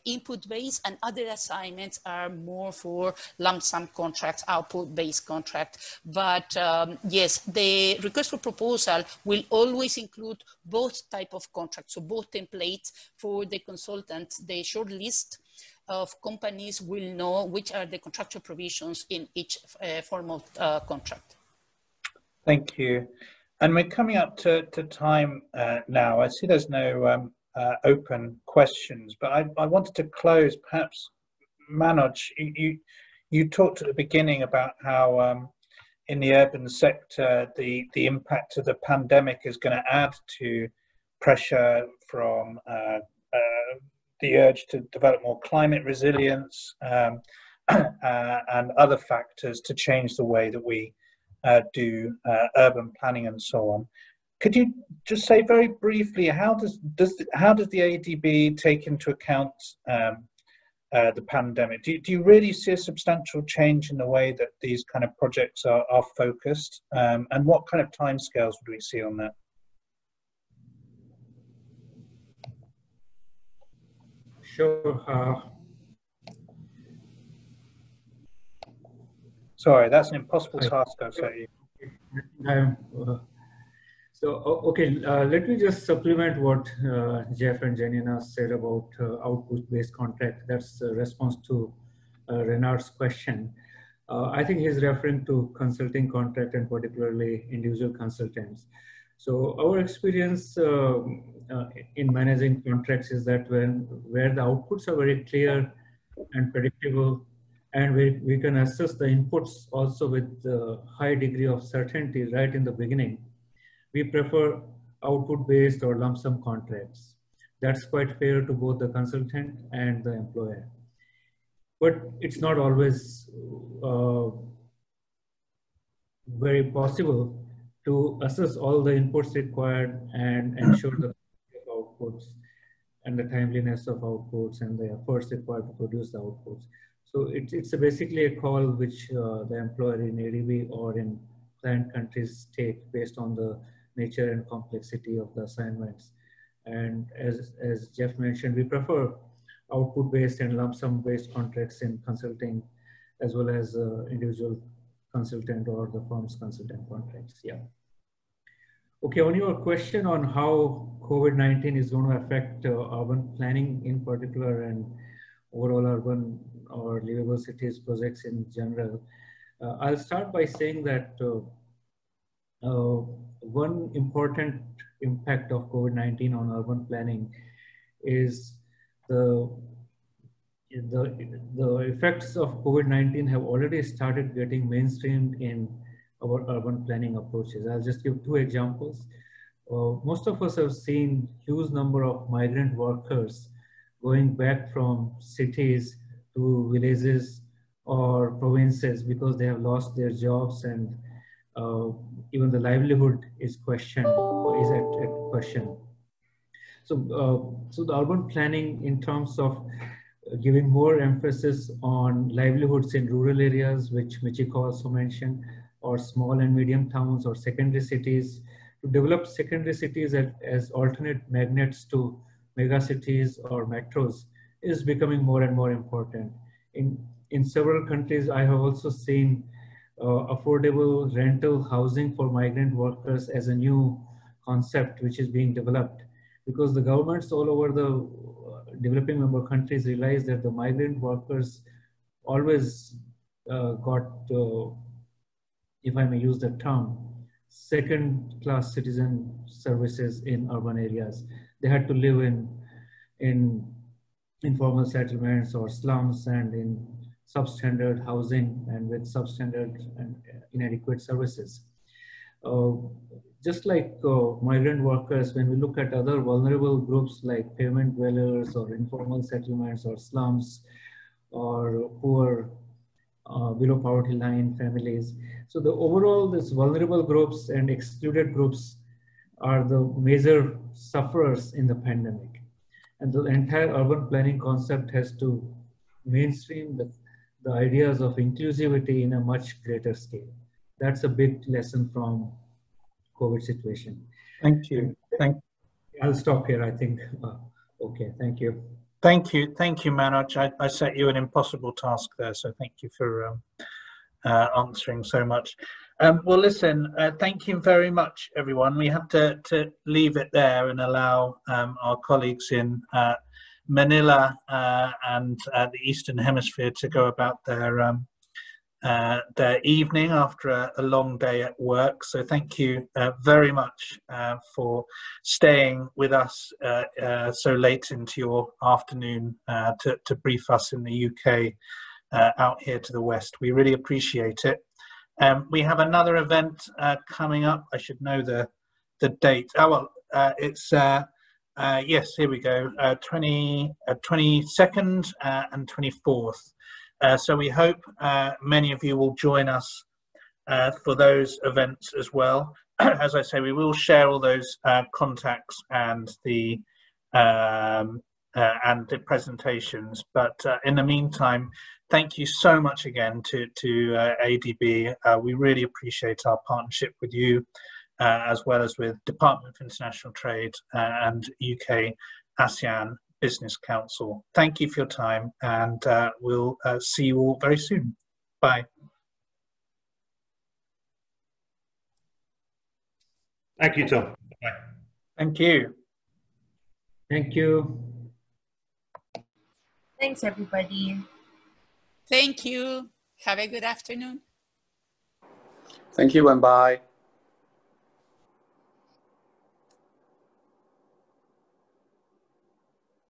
input-based and other assignments are more for lump sum contracts, output-based contract. But yes, the request for proposal will always include both type of contracts, so both templates for the consultants. The short list of companies will know which are the contractual provisions in each form of contract. Thank you. And we're coming up to time now. I see there's no open questions, but I wanted to close, perhaps, Manoj, you talked at the beginning about how in the urban sector, the impact of the pandemic is going to add to pressure from the urge to develop more climate resilience and other factors to change the way that we do urban planning and so on. Could you just say very briefly, how does the ADB take into account the pandemic? Do you really see a substantial change in the way that these kind of projects are focused? And what kind of timescales would we see on that? Sure. Sorry, that's an impossible task, I'll say. Okay, let me just supplement what Jeff and Janina said about output-based contract. That's a response to Renard's question. I think he's referring to consulting contract and particularly individual consultants. So our experience in managing contracts is that where the outputs are very clear and predictable, and we can assess the inputs also with a high degree of certainty right in the beginning, we prefer output-based or lump sum contracts. That's quite fair to both the consultant and the employer. But it's not always very possible to assess all the inputs required and ensure the outputs and the timeliness of outputs and the efforts required to produce the outputs. So it's basically a call which the employer in ADB or in client countries take based on the nature and complexity of the assignments. And as Jeff mentioned, we prefer output-based and lump sum-based contracts in consulting as well as individual consultant or the firm's consultant contracts. Yeah. Okay, on your question on how COVID-19 is going to affect urban planning in particular and overall urban or livable cities projects in general, I'll start by saying that one important impact of COVID-19 on urban planning is the effects of COVID-19 have already started getting mainstreamed in our urban planning approaches. I'll just give two examples. Most of us have seen huge number of migrant workers going back from cities to villages or provinces because they have lost their jobs, and even the livelihood is questioned or is at question. So, so the urban planning in terms of giving more emphasis on livelihoods in rural areas, which Michiko also mentioned, or small and medium towns or secondary cities, to develop secondary cities as alternate magnets to mega cities or metros is becoming more and more important. In several countries, I have also seen affordable rental housing for migrant workers as a new concept which is being developed, because the governments all over the developing member countries realize that the migrant workers always got, if I may use the term, second-class citizen services in urban areas. They had to live in informal settlements or slums and in substandard housing and with substandard and inadequate services. Just like migrant workers, when we look at other vulnerable groups like pavement dwellers or informal settlements or slums or poor below poverty line families. So the overall, this vulnerable groups and excluded groups are the major sufferers in the pandemic. And the entire urban planning concept has to mainstream the ideas of inclusivity in a much greater scale. That's a big lesson from COVID situation. Thank you. I'll stop here, I think. Okay, thank you. Thank you, Manoj. I set you an impossible task there, so thank you for answering so much. Well, listen, thank you very much, everyone. We have to leave it there and allow our colleagues in Manila and the Eastern Hemisphere to go about their evening after a long day at work. So thank you very much for staying with us so late into your afternoon to brief us in the UK out here to the West. We really appreciate it. We have another event coming up. I should know the date. Oh, well, it's, yes, here we go, 22nd and 24th. So we hope many of you will join us for those events as well. As I say, we will share all those contacts and the presentations. But in the meantime, thank you so much again to ADB. We really appreciate our partnership with you, as well as with Department of International Trade and UK-ASEAN Business Council. Thank you for your time, and we'll see you all very soon. Bye. Thank you, Tom. Bye. Thank you. Thank you. Thanks, everybody. Thank you. Have a good afternoon. Thank you and bye.